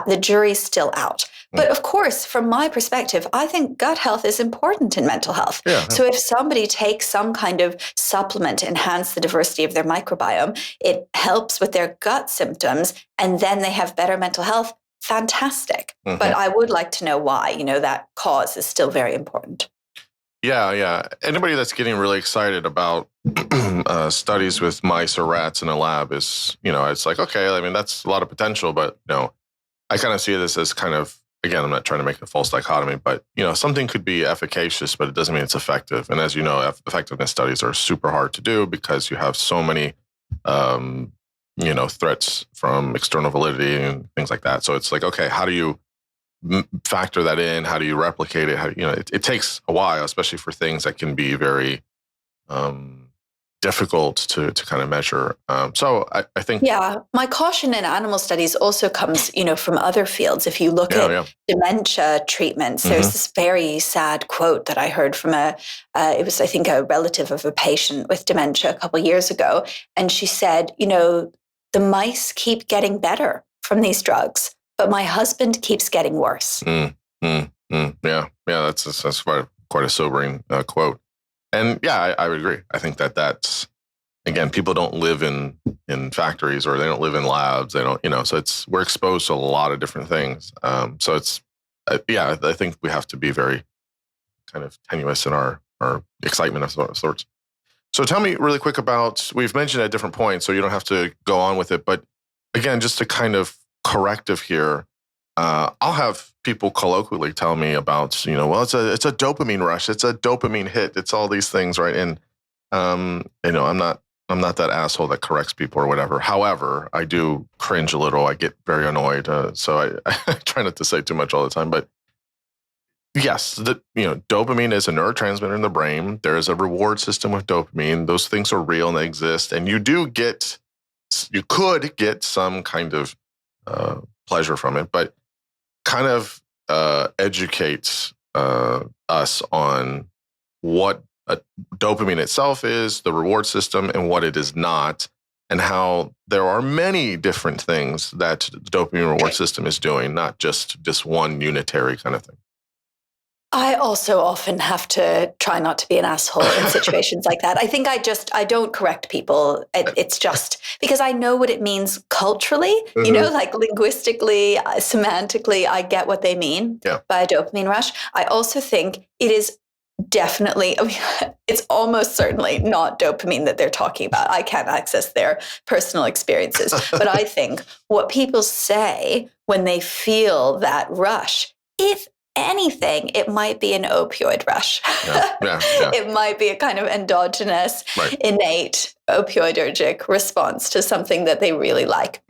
the jury's still out. But of course, from my perspective, I think gut health is important in mental health. So if somebody takes some kind of supplement to enhance the diversity of their microbiome, it helps with their gut symptoms, and then they have better mental health, fantastic. But I would like to know why. That cause is still very important. Yeah. Anybody that's getting really excited about studies with mice or rats in a lab is, it's like, okay, I mean, that's a lot of potential, but I kind of see this as kind of, again, I'm not trying to make a false dichotomy, but, something could be efficacious, but it doesn't mean it's effective. And as you know, effectiveness studies are super hard to do because you have so many, threats from external validity and things like that. So it's like, okay, how do you factor that in? How do you replicate it? It takes a while, especially for things that can be very difficult to kind of measure. So I think... Yeah, my caution in animal studies also comes, from other fields. If you look at dementia treatments, there's this very sad quote that I heard from it was, I think, a relative of a patient with dementia a couple of years ago. And she said, the mice keep getting better from these drugs, but my husband keeps getting worse. Yeah, that's quite a sobering quote. And yeah, I would agree. I think that's, again, people don't live in factories, or they don't live in labs. They don't, so we're exposed to a lot of different things. So it's, I think we have to be very kind of tenuous in our excitement of sorts. So tell me really quick about, we've mentioned at different points, so you don't have to go on with it. But again, just to kind of corrective here, I'll have people colloquially tell me about, well, it's a dopamine rush, it's a dopamine hit, it's all these things, right? And I'm not that asshole that corrects people or whatever. However, I do cringe a little. I get very annoyed, so I try not to say too much all the time. But yes, dopamine is a neurotransmitter in the brain. There is a reward system with dopamine. Those things are real and they exist, and you could get some kind of pleasure from it, but kind of educates us on what dopamine itself is, the reward system, and what it is not, and how there are many different things that the dopamine reward system is doing, not just one unitary kind of thing. I also often have to try not to be an asshole in situations like that. I think I don't correct people. It's just because I know what it means culturally, like linguistically, semantically, I get what they mean by a dopamine rush. I also think it is definitely, it's almost certainly not dopamine that they're talking about. I can't access their personal experiences. But I think what people say when they feel that rush, if anything, it might be an opioid rush. It might be a kind of endogenous, innate opioidergic response to something that they really like.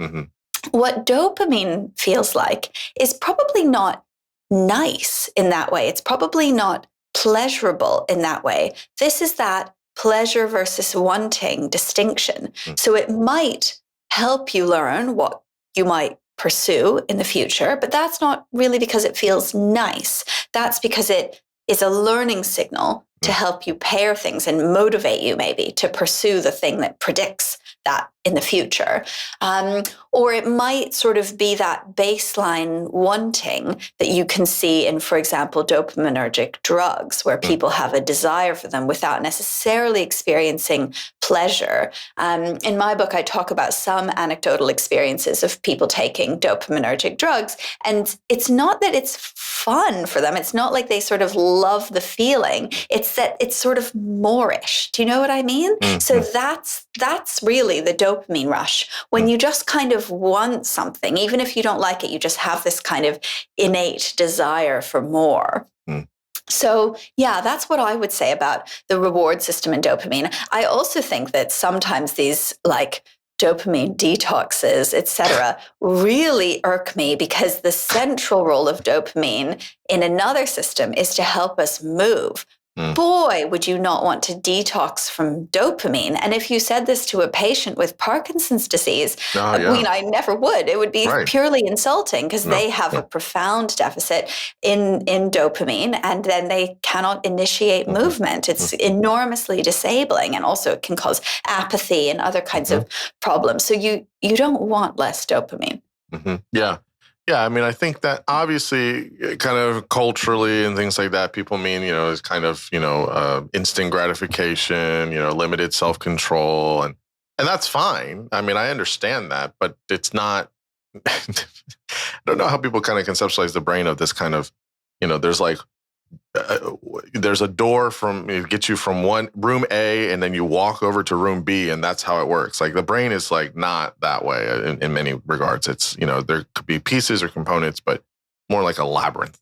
What dopamine feels like is probably not nice in that way. It's probably not pleasurable in that way. This is that pleasure versus wanting distinction. So it might help you learn what you might pursue in the future, but that's not really because it feels nice. That's because it is a learning signal to help you pair things and motivate you maybe to pursue the thing that predicts that in the future. Or it might sort of be that baseline wanting that you can see in, for example, dopaminergic drugs, where people have a desire for them without necessarily experiencing pleasure. In my book, I talk about some anecdotal experiences of people taking dopaminergic drugs, and it's not that it's fun for them. It's not like they sort of love the feeling. It's that it's sort of moreish. Do you know what I mean? So that's really the dopamine rush, when you just kind of want something, even if you don't like it, you just have this kind of innate desire for more. So yeah, that's what I would say about the reward system and dopamine. I also think that sometimes these like dopamine detoxes, etc., really irk me, because the central role of dopamine in another system is to help us move. Boy, would you not want to detox from dopamine. And if you said this to a patient with Parkinson's disease, I never would. It would be purely insulting, because they have a profound deficit in dopamine, and then they cannot initiate movement. It's enormously disabling, and also it can cause apathy and other kinds of problems. So you don't want less dopamine. Yeah. Yeah, I mean, I think that obviously kind of culturally and things like that, people mean, is kind of, instant gratification, limited self-control. And that's fine. I mean, I understand that, but it's not, I don't know how people kind of conceptualize the brain of this kind of, there's like, there's a door it gets you from room A, and then you walk over to room B, and that's how it works. Like the brain is like not that way in many regards. It's, there could be pieces or components, but more like a labyrinth.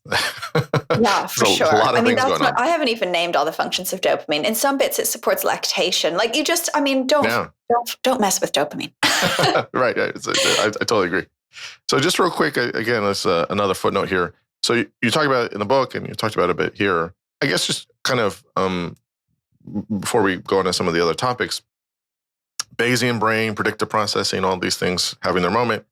Yeah, for sure. A lot of things going on. I haven't even named all the functions of dopamine. In some bits, it supports lactation. Like don't mess with dopamine. Right. I totally agree. So just real quick, again, let's another footnote here. So you talk about it in the book, and you talked about it a bit here. I guess just kind of before we go into some of the other topics, Bayesian brain, predictive processing, all these things having their moment.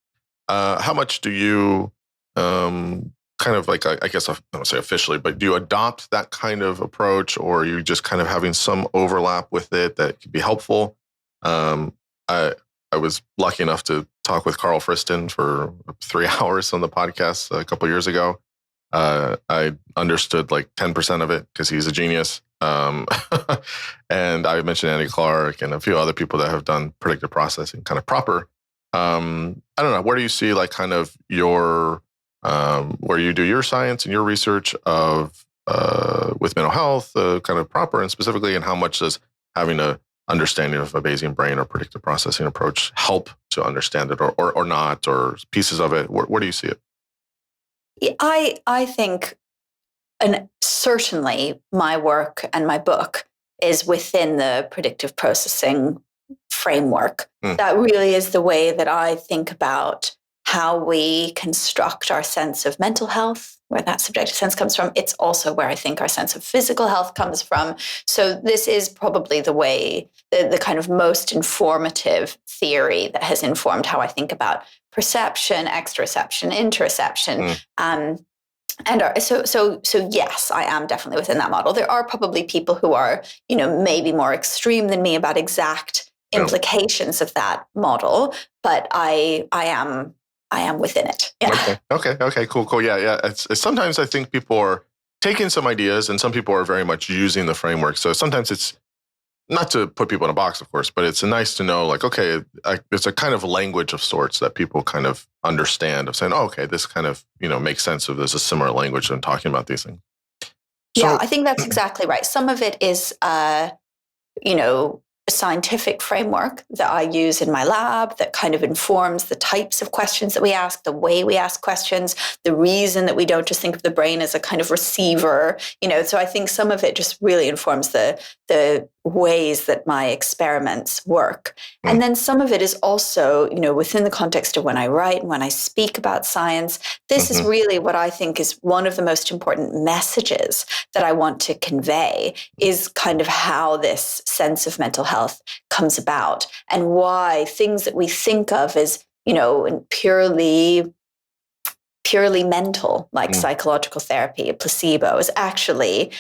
How much do you kind of like, I guess I don't say officially, but do you adopt that kind of approach, or are you just kind of having some overlap with it that could be helpful? I was lucky enough to talk with Carl Friston for 3 hours on the podcast a couple of years ago. I understood like 10% of it because he's a genius. And I mentioned Andy Clark and a few other people that have done predictive processing kind of proper. I don't know. Where do you see like kind of your, where you do your science and your research of, with mental health, kind of proper and specifically, and how much does having a understanding of a Bayesian brain or predictive processing approach help to understand it or not, or pieces of it? Where do you see it? I think, and certainly my work and my book is within the predictive processing framework. That really is the way that I think about how we construct our sense of mental health, where that subjective sense comes from. It's also where I think our sense of physical health comes from. So this is probably the way, the kind of most informative theory that has informed how I think about perception, exteroception, interoception. So yes, I am definitely within that model. There are probably people who are, maybe more extreme than me about exact implications of that model, but I am within it. Yeah. Okay. Cool. Yeah. It's sometimes I think people are taking some ideas, and some people are very much using the framework. So sometimes it's not to put people in a box, of course, but it's nice to know, like, okay, it's a kind of language of sorts that people kind of understand, of saying, oh, okay, this kind of, makes sense of, there's a similar language when talking about these things. Yeah, I think that's exactly right. Some of it is, a scientific framework that I use in my lab that kind of informs the types of questions that we ask, the way we ask questions, the reason that we don't just think of the brain as a kind of receiver, So I think some of it just really informs the ways that my experiments work. And then some of it is also, within the context of when I write and when I speak about science, this is really what I think is one of the most important messages that I want to convey, is kind of how this sense of mental health comes about, and why things that we think of as, purely purely mental, like psychological therapy. Placebo is actually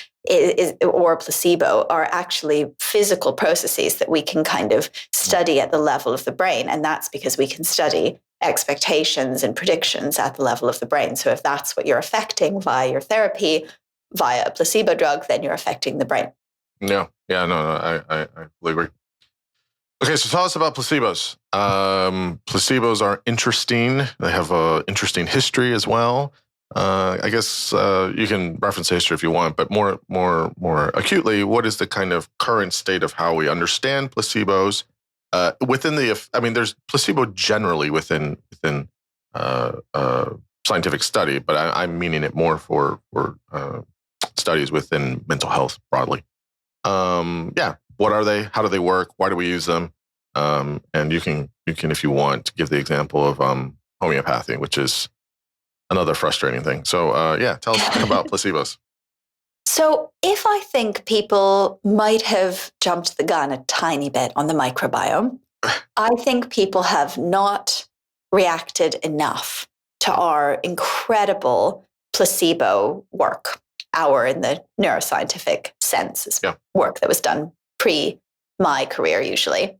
or placebo are actually physical processes that we can kind of study at the level of the brain. And that's because we can study expectations and predictions at the level of the brain. So if that's what you're affecting via your therapy, via a placebo drug, then you're affecting the brain. No, I fully agree. Okay, so tell us about placebos. Placebos are interesting. They have an interesting history as well. I guess you can reference history if you want, but more acutely, what is the kind of current state of how we understand placebos within the? I mean, there's placebo generally within scientific study, but I'm meaning it more for studies within mental health broadly. What are they? How do they work? Why do we use them? And you can, if you want, give the example of homeopathy, which is another frustrating thing. So, tell us about placebos. So, if I think people might have jumped the gun a tiny bit on the microbiome, I think people have not reacted enough to our incredible placebo work. Our, in the neuroscientific sense, is work that was done pre my career usually.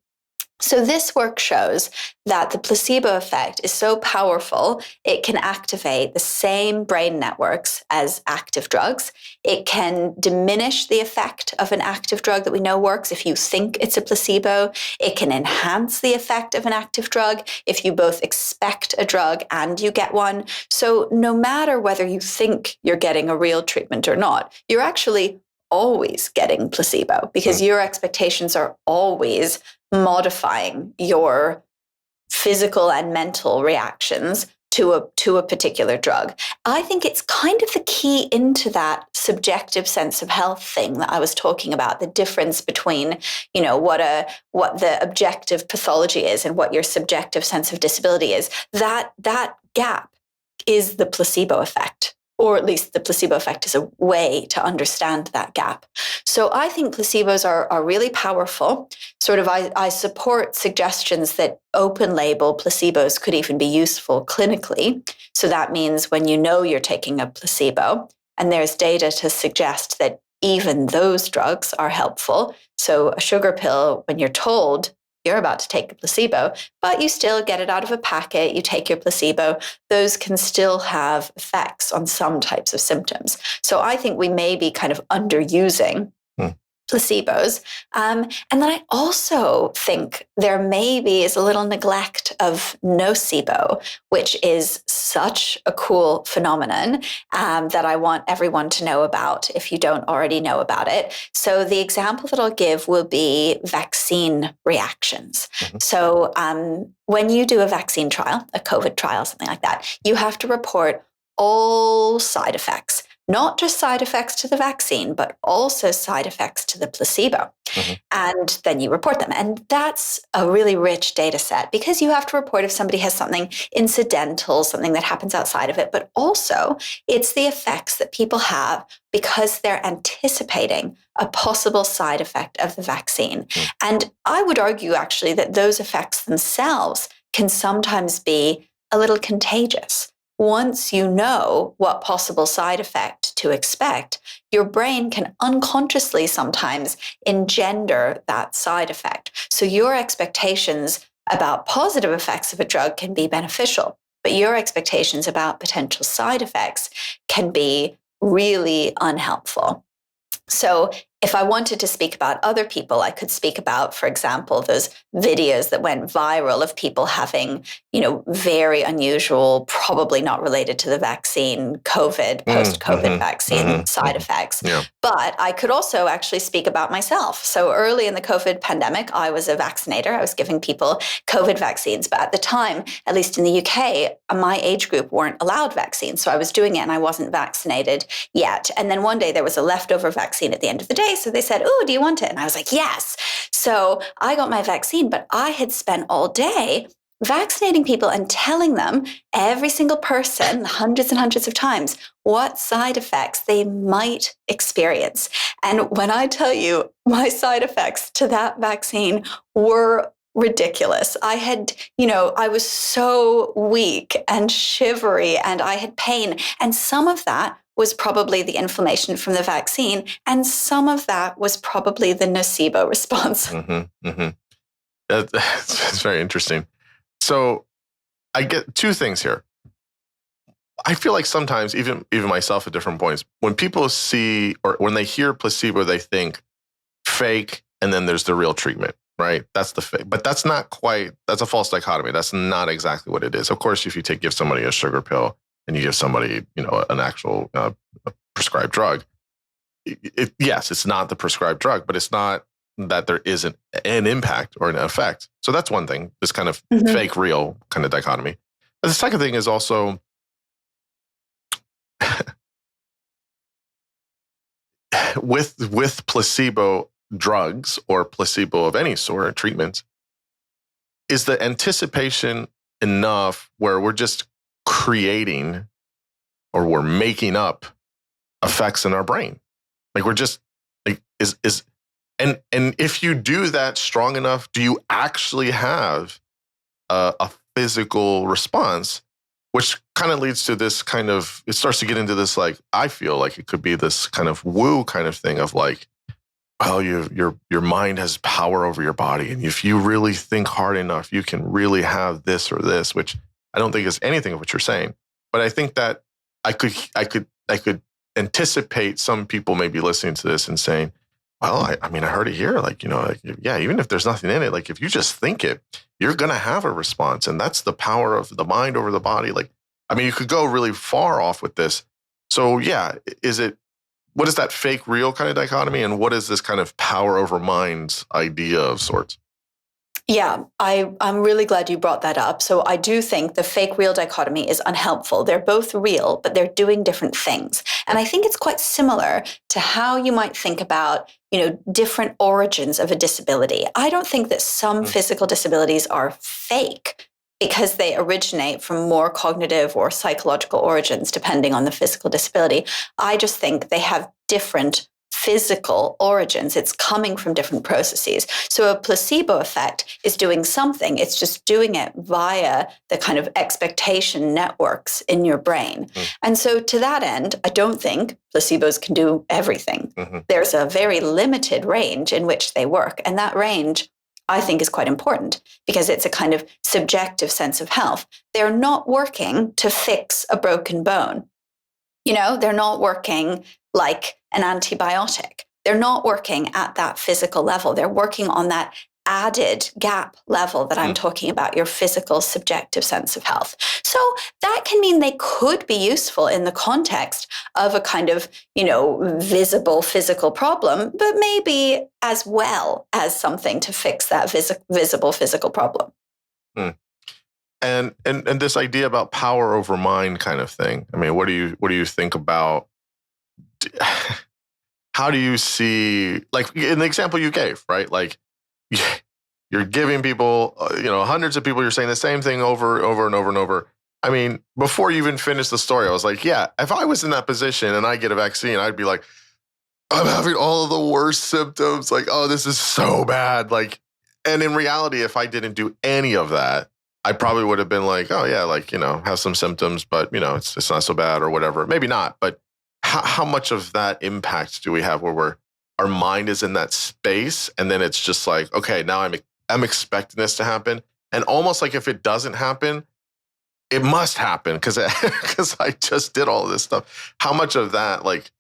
So this work shows that the placebo effect is so powerful, it can activate the same brain networks as active drugs. It can diminish the effect of an active drug that we know works if you think it's a placebo. It can enhance the effect of an active drug if you both expect a drug and you get one. So no matter whether you think you're getting a real treatment or not, you're actually always getting placebo because your expectations are always modifying your physical and mental reactions to a particular drug. I think it's kind of the key into that subjective sense of health thing that I was talking about, the difference between, what the objective pathology is and what your subjective sense of disability is. That gap is the placebo effect. Or at least the placebo effect is a way to understand that gap. So I think placebos are really powerful. Sort of, I support suggestions that open label placebos could even be useful clinically. So that means when you know you're taking a placebo, and there's data to suggest that even those drugs are helpful. So a sugar pill, when you're told you're about to take a placebo, but you still get it out of a packet, you take your placebo, those can still have effects on some types of symptoms. So I think we may be kind of underusing placebos. And then I also think there maybe is a little neglect of nocebo, which is such a cool phenomenon that I want everyone to know about if you don't already know about it. So the example that I'll give will be vaccine reactions. So when you do a vaccine trial, a COVID trial, something like that, you have to report all side effects. Not just side effects to the vaccine, but also side effects to the placebo. And then you report them. And that's a really rich data set because you have to report if somebody has something incidental, something that happens outside of it, but also it's the effects that people have because they're anticipating a possible side effect of the vaccine. And I would argue actually that those effects themselves can sometimes be a little contagious. Once you know what possible side effect to expect, your brain can unconsciously sometimes engender that side effect. So your expectations about positive effects of a drug can be beneficial, but your expectations about potential side effects can be really unhelpful. So if I wanted to speak about other people, I could speak about, for example, those videos that went viral of people having, very unusual, probably not related to the vaccine, post-COVID vaccine side effects. But I could also actually speak about myself. So early in the COVID pandemic, I was a vaccinator. I was giving people COVID vaccines. But at the time, at least in the UK, my age group weren't allowed vaccines. So I was doing it and I wasn't vaccinated yet. And then one day there was a leftover vaccine at the end of the day. So they said, "Oh, do you want it?" And I was like, "Yes." So I got my vaccine, but I had spent all day vaccinating people and telling them, every single person, hundreds and hundreds of times, what side effects they might experience. And when I tell you my side effects to that vaccine were ridiculous. I was so weak and shivery and I had pain. And some of that was probably the inflammation from the vaccine. And some of that was probably the nocebo response. Mm-hmm, mm-hmm. That's very interesting. So I get two things here. I feel like sometimes, even myself at different points, when people see or when they hear placebo, they think fake, and then there's the real treatment, right? That's the fake. But that's not quite, that's a false dichotomy. That's not exactly what it is. Of course, if you give somebody a sugar pill and you give somebody, an actual prescribed drug, yes, it's not the prescribed drug, but it's not that there isn't an impact or an effect. So that's one thing, this kind of fake, real kind of dichotomy. But the second thing is also, with placebo drugs or placebo of any sort, treatments, is the anticipation enough where we're just creating or we're making up effects in our brain? Like we're just like, and if you do that strong enough, do you actually have a physical response? Which kind of leads to this kind of, it starts to get into this, like, I feel like it could be this kind of woo kind of thing of like, well, your mind has power over your body. And if you really think hard enough, you can really have this or this, which I don't think is anything of what you're saying. But I think that I could anticipate some people maybe listening to this and saying, well, I mean, I heard it here. Like, yeah, even if there's nothing in it, like if you just think it, you're going to have a response. And that's the power of the mind over the body. Like, I mean, you could go really far off with this. So yeah, what is that fake real kind of dichotomy? And what is this kind of power over minds idea of sorts? Yeah, I'm really glad you brought that up. So I do think the fake real dichotomy is unhelpful. They're both real, but they're doing different things. And I think it's quite similar to how you might think about, different origins of a disability. I don't think that some physical disabilities are fake because they originate from more cognitive or psychological origins, depending on the physical disability. I just think they have different physical origins. It's coming from different processes. So a placebo effect is doing something. It's just doing it via the kind of expectation networks in your brain. And so to that end, I don't think placebos can do everything. There's a very limited range in which they work. And that range, I think, is quite important because it's a kind of subjective sense of health. They're not working to fix a broken bone. They're not working like an antibiotic. They're not working at that physical level. They're working on that added gap level that I'm talking about, your physical subjective sense of health. So that can mean they could be useful in the context of a kind of, visible physical problem, but maybe as well as something to fix that visible physical problem. And this idea about power over mind kind of thing. I mean, what do you think about? How do you see, like in the example you gave, right? Like you're giving people, hundreds of people, you're saying the same thing over and over and over. I mean, before you even finish the story, I was like, yeah, if I was in that position and I get a vaccine, I'd be like, I'm having all of the worst symptoms. Like, oh, this is so bad. Like, and in reality, if I didn't do any of that, I probably would have been like, oh yeah, like, have some symptoms, but it's not so bad or whatever. Maybe not, but how much of that impact do we have where our mind is in that space, and then it's just like, okay, now I'm expecting this to happen, and almost like if it doesn't happen, it must happen because I just did all of this stuff. How much of that, like,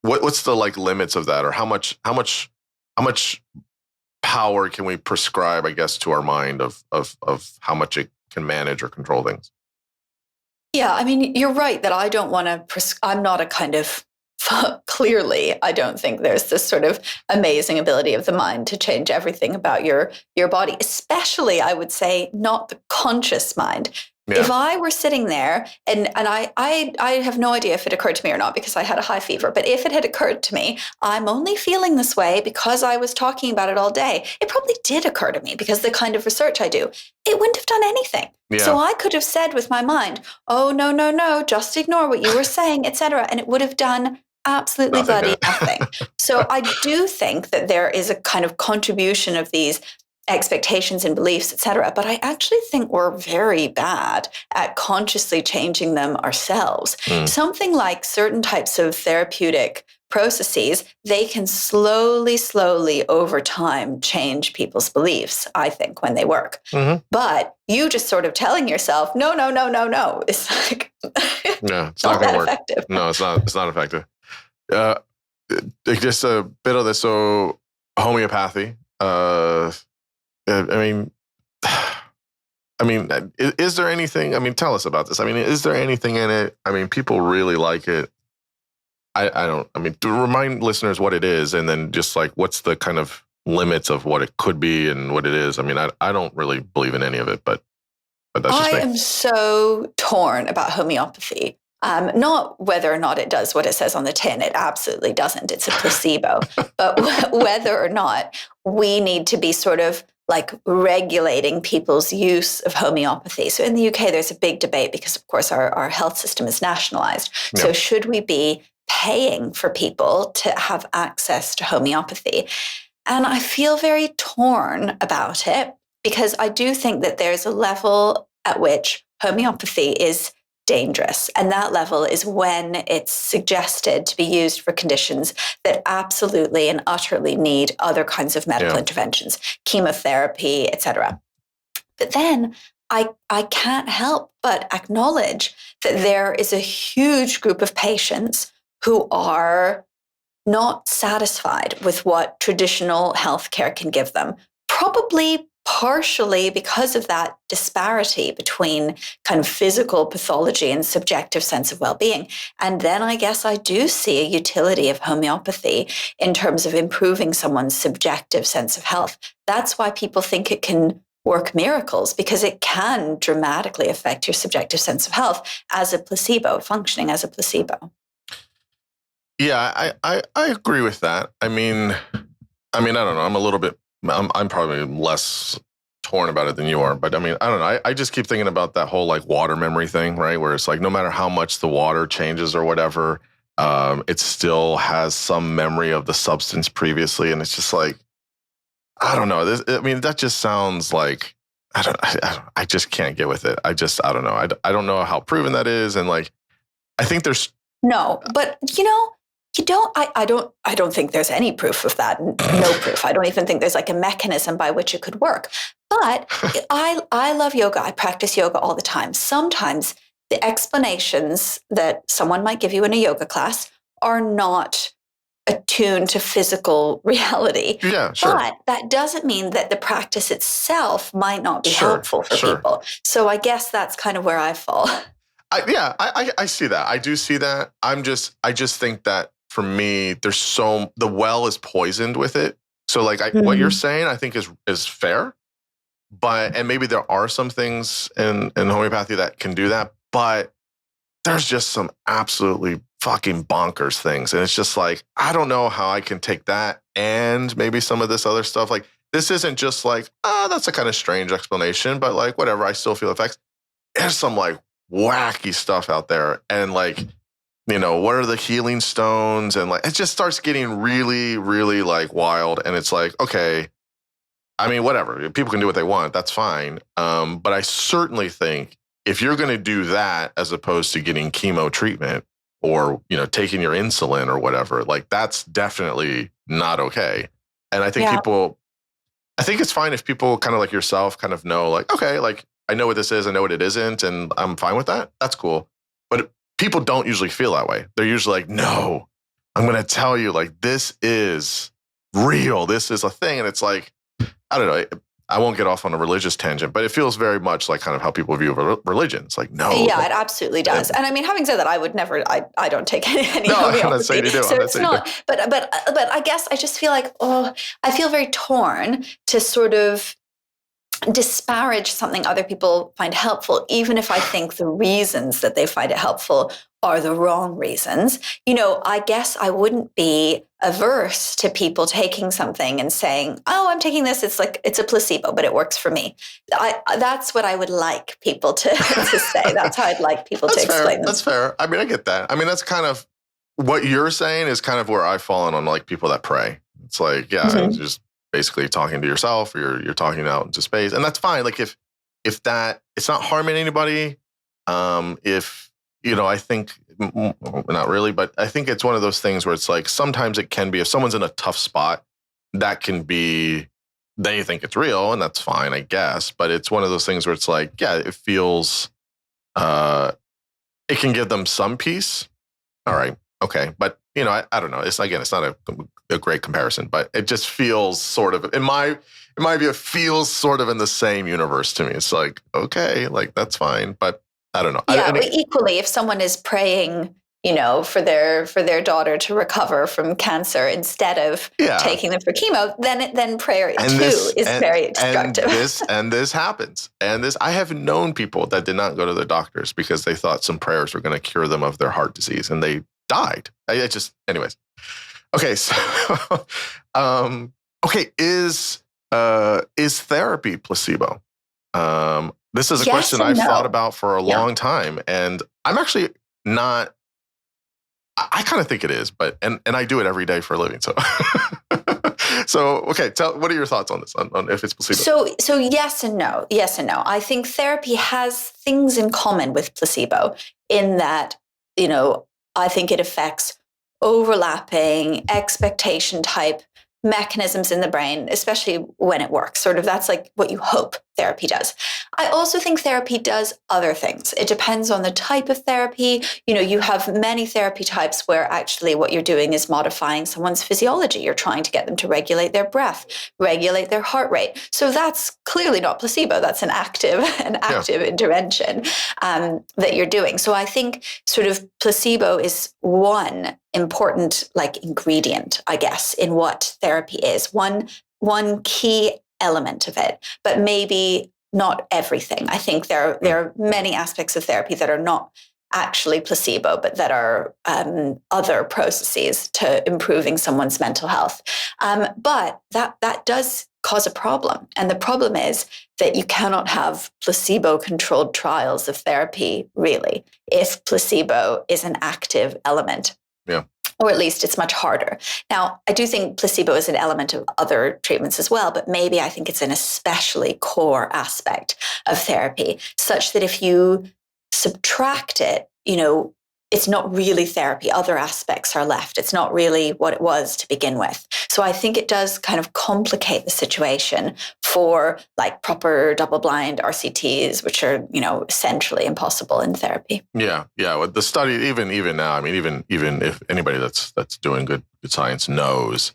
what's the like limits of that, or how much power can we prescribe, I guess, to our mind of how much it can manage or control things? Yeah, I mean, you're right that I don't want to, I'm not a kind of, clearly, I don't think there's this sort of amazing ability of the mind to change everything about your body, especially, I would say, not the conscious mind. Yeah. If I were sitting there, and I have no idea if it occurred to me or not because I had a high fever, but if it had occurred to me, I'm only feeling this way because I was talking about it all day. It probably did occur to me because the kind of research I do, it wouldn't have done anything. Yeah. So I could have said with my mind, oh, no, just ignore what you were saying, etc. And it would have done absolutely bloody nothing. So I do think that there is a kind of contribution of these expectations and beliefs, etc. But I actually think we're very bad at consciously changing them ourselves. Something like certain types of therapeutic processes, they can slowly over time change people's beliefs, I think, when they work. But you just sort of telling yourself, no, it's like, yeah, it's not going to work. Effective. No, it's not effective. Just a bit of this. So homeopathy, is there anything, tell us about this. Is there anything in it? People really like it. I don't, to remind listeners what it is, and then just like, what's the kind of limits of what it could be and what it is. I don't really believe in any of it, but that's just me. I am so torn about homeopathy. Not whether or not it does what it says on the tin. It absolutely doesn't. It's a placebo. But whether or not we need to be sort of like regulating people's use of homeopathy. So in the UK, there's a big debate because, of course, our health system is nationalized. Yeah. So should we be paying for people to have access to homeopathy? And I feel very torn about it because I do think that there's a level at which homeopathy is dangerous. And that level is when it's suggested to be used for conditions that absolutely and utterly need other kinds of medical interventions, chemotherapy, etc. But then I can't help but acknowledge that there is a huge group of patients who are not satisfied with what traditional healthcare can give them, probably partially because of that disparity between kind of physical pathology and subjective sense of well-being. And then I guess I do see a utility of homeopathy in terms of improving someone's subjective sense of health. That's why people think it can work miracles, because it can dramatically affect your subjective sense of health as a placebo, functioning as a placebo. Yeah, I agree with that. I don't know. I'm probably less torn about it than you are, but I don't know. I just keep thinking about that whole like water memory thing, right? Where it's like, no matter how much the water changes or whatever, it still has some memory of the substance previously. And it's just like, I don't know. That just sounds like, I just can't get with it. I don't know. I don't know how proven that is. And like, I think there's. No, but I don't think there's any proof of that. No proof. I don't even think there's like a mechanism by which it could work. But I love yoga. I practice yoga all the time. Sometimes the explanations that someone might give you in a yoga class are not attuned to physical reality. Yeah, sure. But that doesn't mean that the practice itself might not be helpful for people. So I guess that's kind of where I fall. I see that. I do see that. I just think that for me, the well is poisoned with it. So like what you're saying, I think is fair, and maybe there are some things in homeopathy that can do that, but there's just some absolutely fucking bonkers things. And it's just like, I don't know how I can take that and maybe some of this other stuff. Like, this isn't just like, that's a kind of strange explanation, but like, whatever, I still feel effects. There's some like wacky stuff out there. And like, what are the healing stones? And like, it just starts getting really, really like wild. And it's like, okay, whatever, people can do what they want. That's fine. But I certainly think if you're going to do that, as opposed to getting chemo treatment or, taking your insulin or whatever, like that's definitely not okay. And I think I think it's fine if people kind of like yourself kind of know like, okay, like I know what this is, I know what it isn't, and I'm fine with that. That's cool. But people don't usually feel that way. They're usually like, no, I'm going to tell you, like, this is real. This is a thing. And it's like, I don't know. I won't get off on a religious tangent, but it feels very much like kind of how people view religion. It's like, no. Yeah, it absolutely does. And having said that, I would never, I don't take any homeopathy. I'm not saying you do. So it's not, but I guess I just feel like, I feel very torn to sort of disparage something other people find helpful, even if I think the reasons that they find it helpful are the wrong reasons. I guess I wouldn't be averse to people taking something and saying, oh, I'm taking this. It's a placebo, but it works for me. That's what I would like people to say. That's how I'd like people to explain them. That's fair. I get that. That's kind of what you're saying is kind of where I've fallen on like people that pray. It's like, just basically talking to yourself, or you're talking out into space, and that's fine. Like if that it's not harming anybody, if I think not really, but I think it's one of those things where it's like sometimes it can be if someone's in a tough spot, that can be they think it's real, and that's fine, I guess. But it's one of those things where it's like, yeah, it feels it can give them some peace. All right, okay, but I don't know. It's not a great comparison, but it just feels sort of in my view, it feels sort of in the same universe to me. It's like, okay, like that's fine, but I don't know. Yeah, equally, if someone is praying, for their daughter to recover from cancer instead of taking them for chemo, then prayer is very destructive. And this happens. And I have known people that did not go to their doctors because they thought some prayers were going to cure them of their heart disease, and they died. Anyways. Okay, so is therapy placebo? This is a question I've thought about for a long time, and I'm actually not. I kind of think it is, but and I do it every day for a living. So, okay, what are your thoughts on this? On if it's placebo? So yes and no. Yes and no. I think therapy has things in common with placebo in that I think it affects overlapping expectation type mechanisms in the brain, especially when it works. Sort of that's like what you hope therapy does. I also think therapy does other things. It depends on the type of therapy. You have many therapy types where actually what you're doing is modifying someone's physiology. You're trying to get them to regulate their breath, regulate their heart rate. So that's clearly not placebo. That's an active intervention that you're doing. So I think sort of placebo is one important ingredient, I guess, in what therapy is. One key element of it, but maybe not everything. I think there are many aspects of therapy that are not actually placebo, but that are other processes to improving someone's mental health. But that does cause a problem. And the problem is that you cannot have placebo-controlled trials of therapy, really, if placebo is an active element. Yeah. Or at least it's much harder. Now, I do think placebo is an element of other treatments as well, but maybe I think it's an especially core aspect of therapy, such that if you subtract it, it's not really therapy. Other aspects are left. It's not really what it was to begin with. So I think it does kind of complicate the situation for proper double-blind RCTs, which are, essentially impossible in therapy. Yeah. With the study, even now, I mean, even if anybody that's doing good science knows,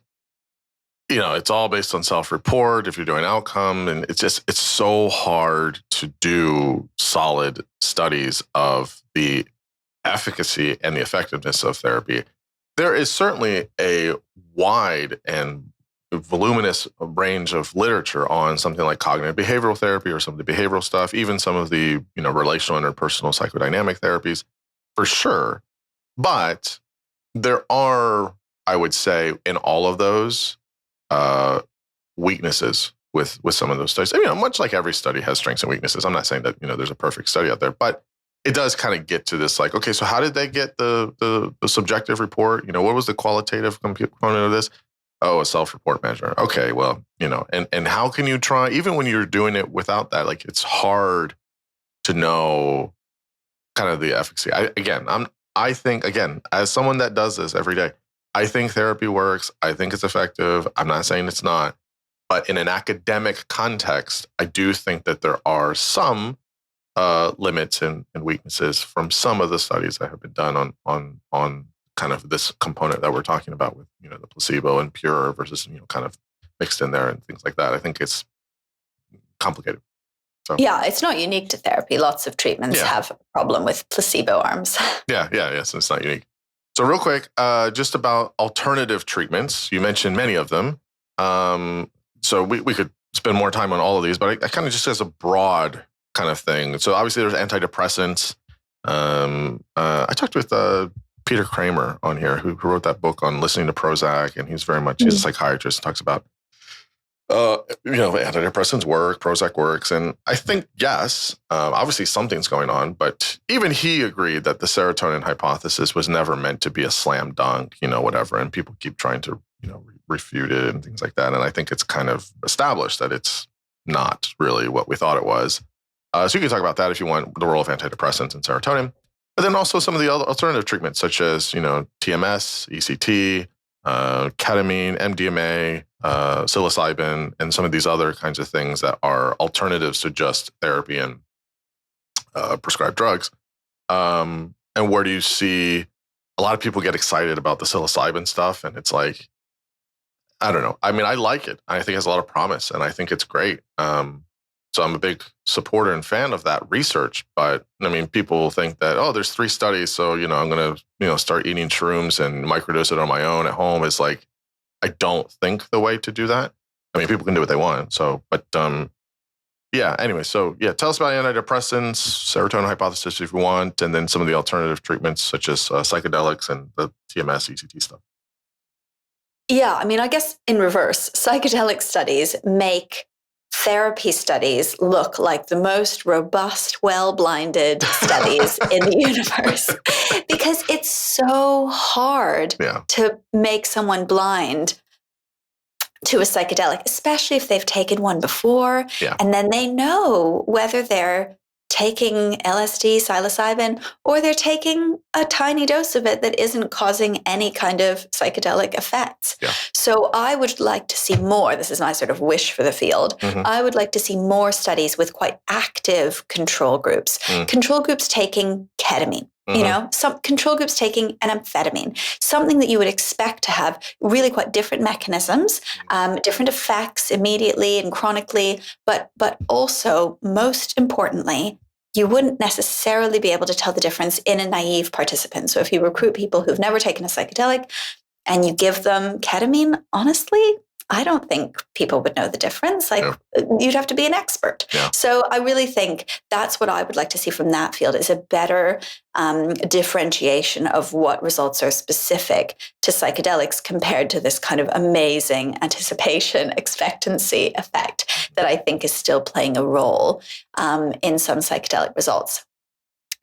it's all based on self-report. If you're doing outcome, and it's so hard to do solid studies of the efficacy and the effectiveness of therapy. There is certainly a wide and voluminous range of literature on something like cognitive behavioral therapy or some of the behavioral stuff, even some of the relational interpersonal psychodynamic therapies, for sure. But there are, I would say, in all of those weaknesses with some of those studies. Much like every study has strengths and weaknesses. I'm not saying that there's a perfect study out there, but it does kind of get to this okay, so how did they get the subjective report? What was the qualitative component of this? Oh, a self-report measure. Okay, well, and how can you try, even when you're doing it without that, it's hard to know kind of the efficacy. I think, again, as someone that does this every day, I think therapy works. I think it's effective. I'm not saying it's not. But in an academic context, I do think that there are some limits and weaknesses from some of the studies that have been done on kind of this component that we're talking about with the placebo and pure versus kind of mixed in there and things like that. I think it's complicated. So yeah, it's not unique to therapy. Lots of treatments have a problem with placebo arms. Yeah. So it's not unique. So real quick, just about alternative treatments. You mentioned many of them. So we could spend more time on all of these, but I kind of just as a broad kind of thing. So obviously there's antidepressants. I talked with Peter Kramer on here, who wrote that book on listening to Prozac, and he's very much he's a psychiatrist and talks about antidepressants work, Prozac works, and I think yes, obviously something's going on, but even he agreed that the serotonin hypothesis was never meant to be a slam dunk, whatever, and people keep trying to refuted and things like that. And I think it's kind of established that it's not really what we thought it was. So you can talk about that if you want, the role of antidepressants and serotonin. But then also some of the other alternative treatments, such as, TMS, ECT, ketamine, MDMA, psilocybin, and some of these other kinds of things that are alternatives to just therapy and prescribed drugs. And where do you see a lot of people get excited about the psilocybin stuff? And it's like, I don't know. I mean, I like it. I think it has a lot of promise, and I think it's great. So I'm a big supporter and fan of that research. But I mean, people think that, oh, there's 3 studies, so I'm going to start eating shrooms and microdose it on my own at home. It's like, I don't think the way to do that. I mean, people can do what they want. So, but yeah. Anyway, so yeah, tell us about antidepressants, serotonin hypothesis if you want, and then some of the alternative treatments such as psychedelics and the TMS, ECT stuff. Yeah, I mean, I guess in reverse, psychedelic studies make therapy studies look like the most robust, well-blinded studies in the universe, because it's so hard to make someone blind to a psychedelic, especially if they've taken one before, and then they know whether they're taking LSD, psilocybin, or they're taking a tiny dose of it that isn't causing any kind of psychedelic effects. Yeah. So I would like to see more, this is my sort of wish for the field, I would like to see more studies with quite active control groups. Control groups taking ketamine. Some control groups taking an amphetamine, something that you would expect to have really quite different mechanisms, different effects immediately and chronically, but also, most importantly, you wouldn't necessarily be able to tell the difference in a naive participant. So if you recruit people who've never taken a psychedelic and you give them ketamine, honestly, I don't think people would know the difference. You'd have to be an expert. Yeah. So I really think that's what I would like to see from that field, is a better differentiation of what results are specific to psychedelics compared to this kind of amazing anticipation expectancy effect that I think is still playing a role in some psychedelic results.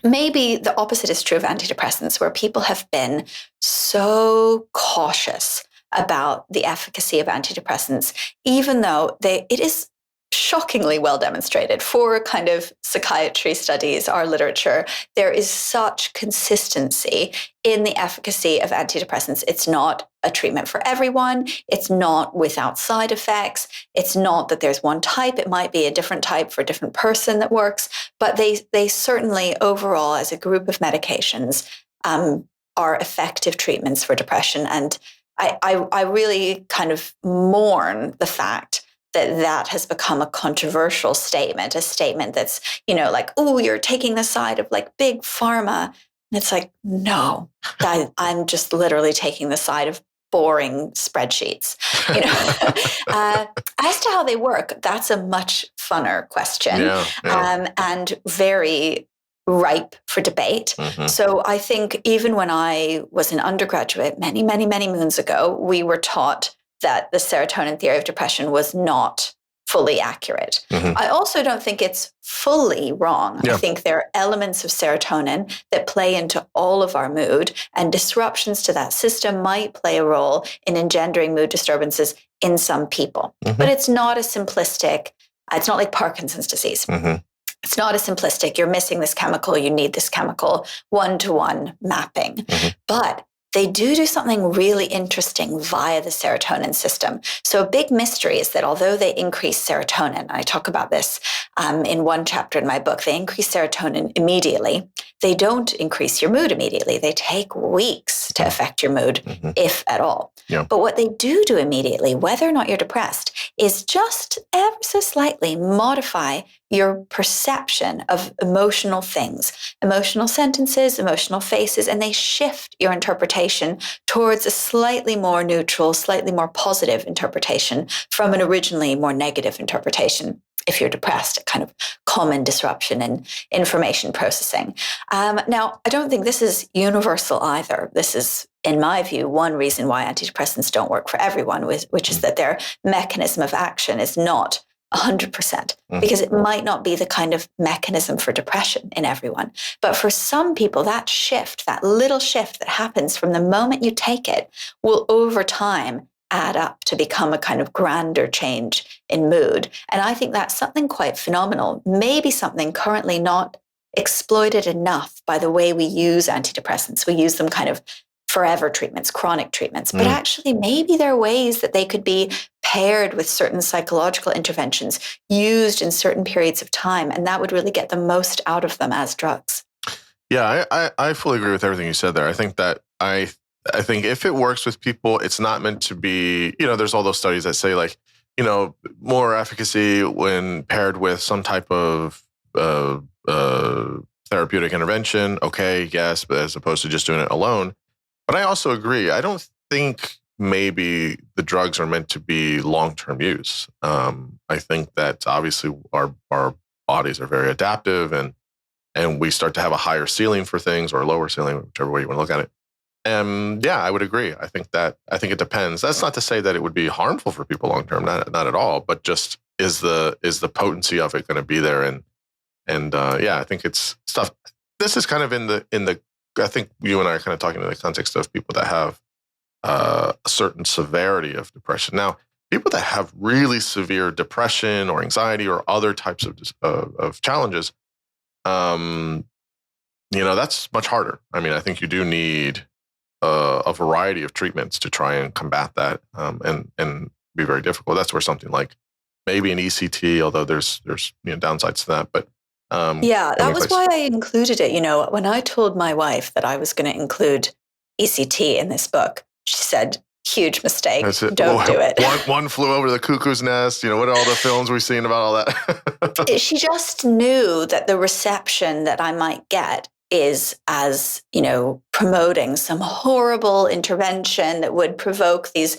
Maybe the opposite is true of antidepressants, where people have been so cautious about the efficacy of antidepressants, even though it is shockingly well demonstrated for kind of psychiatry studies, our literature. There is such consistency in the efficacy of antidepressants. It's not a treatment for everyone. It's not without side effects. It's not that there's one type. It might be a different type for a different person that works, but they certainly overall, as a group of medications, are effective treatments for depression. And I really kind of mourn the fact that has become a controversial statement, a statement that's, like, oh, you're taking the side of like big pharma. And it's like, no, I'm just literally taking the side of boring spreadsheets. As to how they work, that's a much funner question, and very ripe for debate. So I think even when I was an undergraduate many, many, many moons ago, we were taught that the serotonin theory of depression was not fully accurate. I also don't think it's fully wrong. I think there are elements of serotonin that play into all of our mood, and disruptions to that system might play a role in engendering mood disturbances in some people. But it's not as simplistic. It's not like Parkinson's disease. It's not as simplistic. You're missing this chemical. You need this chemical, one-to-one mapping. But they do something really interesting via the serotonin system. So a big mystery is that although they increase serotonin, and I talk about this in one chapter in my book, they increase serotonin immediately. They don't increase your mood immediately. They take weeks to affect your mood, if at all. But what they do immediately, whether or not you're depressed, is just ever so slightly modify your perception of emotional things, emotional sentences, emotional faces, and they shift your interpretation towards a slightly more neutral, slightly more positive interpretation from an originally more negative interpretation. If you're depressed, a kind of common disruption in information processing. Now, I don't think this is universal either. This is, in my view, one reason why antidepressants don't work for everyone, which is that their mechanism of action is not 100%, because it might not be the kind of mechanism for depression in everyone. But for some people, that shift, that little shift that happens from the moment you take it, will over time add up to become a kind of grander change in mood. And I think that's something quite phenomenal, maybe something currently not exploited enough by the way we use antidepressants. We use them kind of forever treatments, chronic treatments, but actually maybe there are ways that they could be paired with certain psychological interventions used in certain periods of time, and that would really get the most out of them as drugs. Yeah, I fully agree with everything you said there. I think that I think if it works with people, it's not meant to be, there's all those studies that say like, more efficacy when paired with some type of therapeutic intervention. Okay, yes, but as opposed to just doing it alone. But I also agree. I don't think maybe the drugs are meant to be long-term use. I think that obviously our bodies are very adaptive, and we start to have a higher ceiling for things, or a lower ceiling, whichever way you want to look at it. And yeah, I would agree. I think it depends. That's not to say that it would be harmful for people long-term, not at all, but just is the potency of it going to be there? And yeah, I think it's stuff. This is kind of in the I think you and I are kind of talking in the context of people that have a certain severity of depression. Now, people that have really severe depression or anxiety or other types of challenges, that's much harder. I mean, I think you do need a variety of treatments to try and combat that, and be very difficult. That's where something like maybe an ECT, although there's downsides to that, but yeah, that was why I included it. When I told my wife that I was going to include ECT in this book, she said, huge mistake. Don't do it. One flew over the cuckoo's nest. What are all the films we've seen about all that? She just knew that the reception that I might get is as, promoting some horrible intervention that would provoke these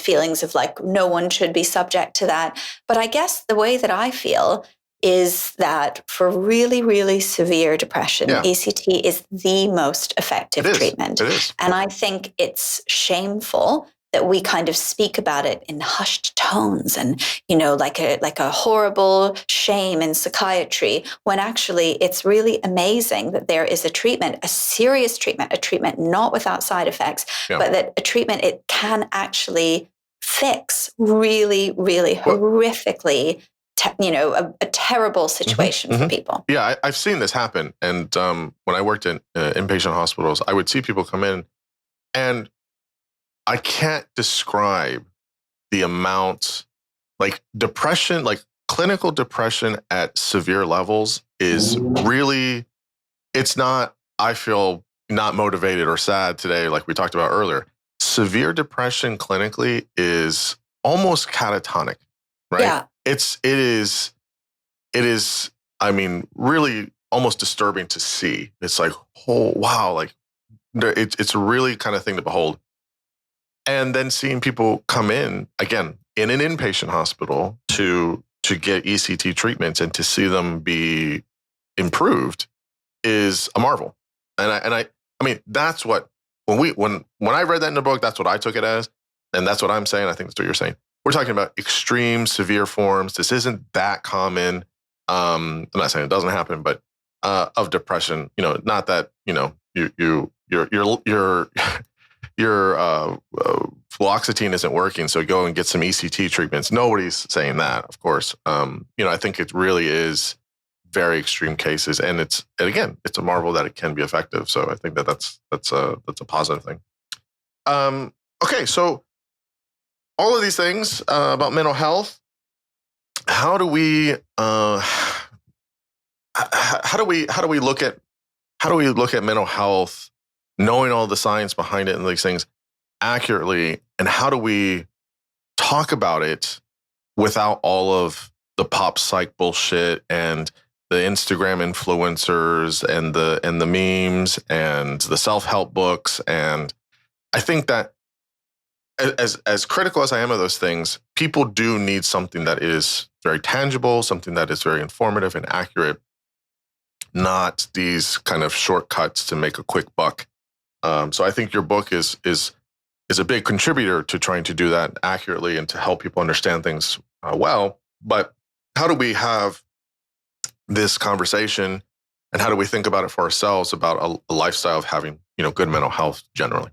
feelings of like, no one should be subject to that. But I guess the way that I feel is that for really, really severe depression, ECT is the most effective treatment. It is. And I think it's shameful that we kind of speak about it in hushed tones and, like a horrible shame in psychiatry, when actually it's really amazing that there is a treatment, a serious treatment, a treatment not without side effects, but that a treatment it can actually fix really, really horrifically a terrible situation for people. Yeah, I've seen this happen. And when I worked in inpatient hospitals, I would see people come in, and I can't describe the amount, like depression, like clinical depression at severe levels is really, it's not, I feel not motivated or sad today, like we talked about earlier. Severe depression clinically is almost catatonic, right? Yeah. It is, I mean, really almost disturbing to see. It's like, oh, wow, like it's a really kind of thing to behold. And then seeing people come in, again, in an inpatient hospital to get ECT treatments and to see them be improved is a marvel. And I mean, that's what, when I read that in the book, that's what I took it as. And that's what I'm saying. I think that's what you're saying. We're talking about extreme, severe forms. This isn't that common. I'm not saying it doesn't happen, but of depression. Not that your fluoxetine isn't working, so go and get some ECT treatments. Nobody's saying that, of course. I think it really is very extreme cases, and again, it's a marvel that it can be effective. So I think that's a positive thing. Okay, so all of these things about mental health. How do we look at mental health, knowing all the science behind it and these things accurately, and how do we talk about it without all of the pop psych bullshit and the Instagram influencers and the memes and the self-help books? And I think that as critical as I am of those things, people do need something that is very tangible, something that is very informative and accurate, not these kind of shortcuts to make a quick buck. So I think your book is a big contributor to trying to do that accurately and to help people understand things well. But how do we have this conversation, and how do we think about it for ourselves about a lifestyle of having good mental health generally?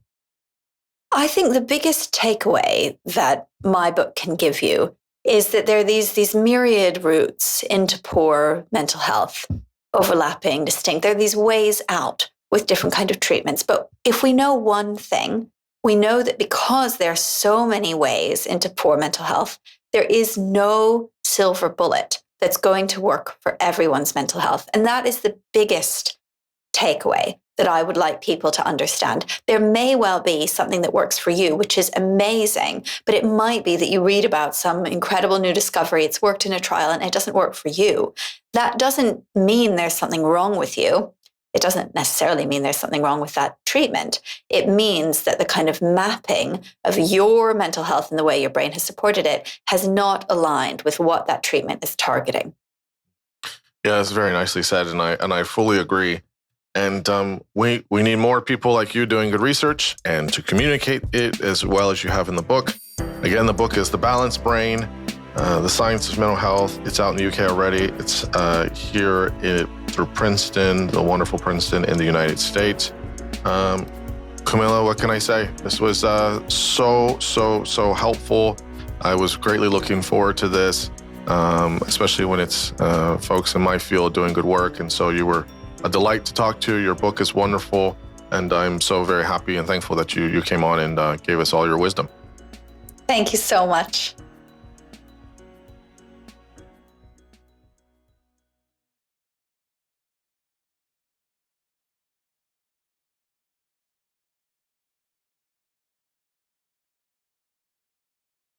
I think the biggest takeaway that my book can give you is that there are these myriad routes into poor mental health, overlapping, distinct. There are these ways out with different kind of treatments. But if we know one thing, we know that because there are so many ways into poor mental health, there is no silver bullet that's going to work for everyone's mental health. And that is the biggest takeaway that I would like people to understand. There may well be something that works for you, which is amazing, but it might be that you read about some incredible new discovery, it's worked in a trial and it doesn't work for you. That doesn't mean there's something wrong with you. It doesn't necessarily mean there's something wrong with that treatment. It means that the kind of mapping of your mental health and the way your brain has supported it has not aligned with what that treatment is targeting. Yeah, it's very nicely said, and I fully agree. And we need more people like you doing good research and to communicate it as well as you have in the book. Again, the book is The Balanced Brain, The Science of Mental Health. It's out in the UK already. It's here through Princeton, the wonderful Princeton in the United States. Camilla, what can I say? This was so helpful. I was greatly looking forward to this, especially when it's folks in my field doing good work. And so you were a delight to talk to. Your book is wonderful, and I'm so very happy and thankful that you came on and gave us all your wisdom. Thank you so much.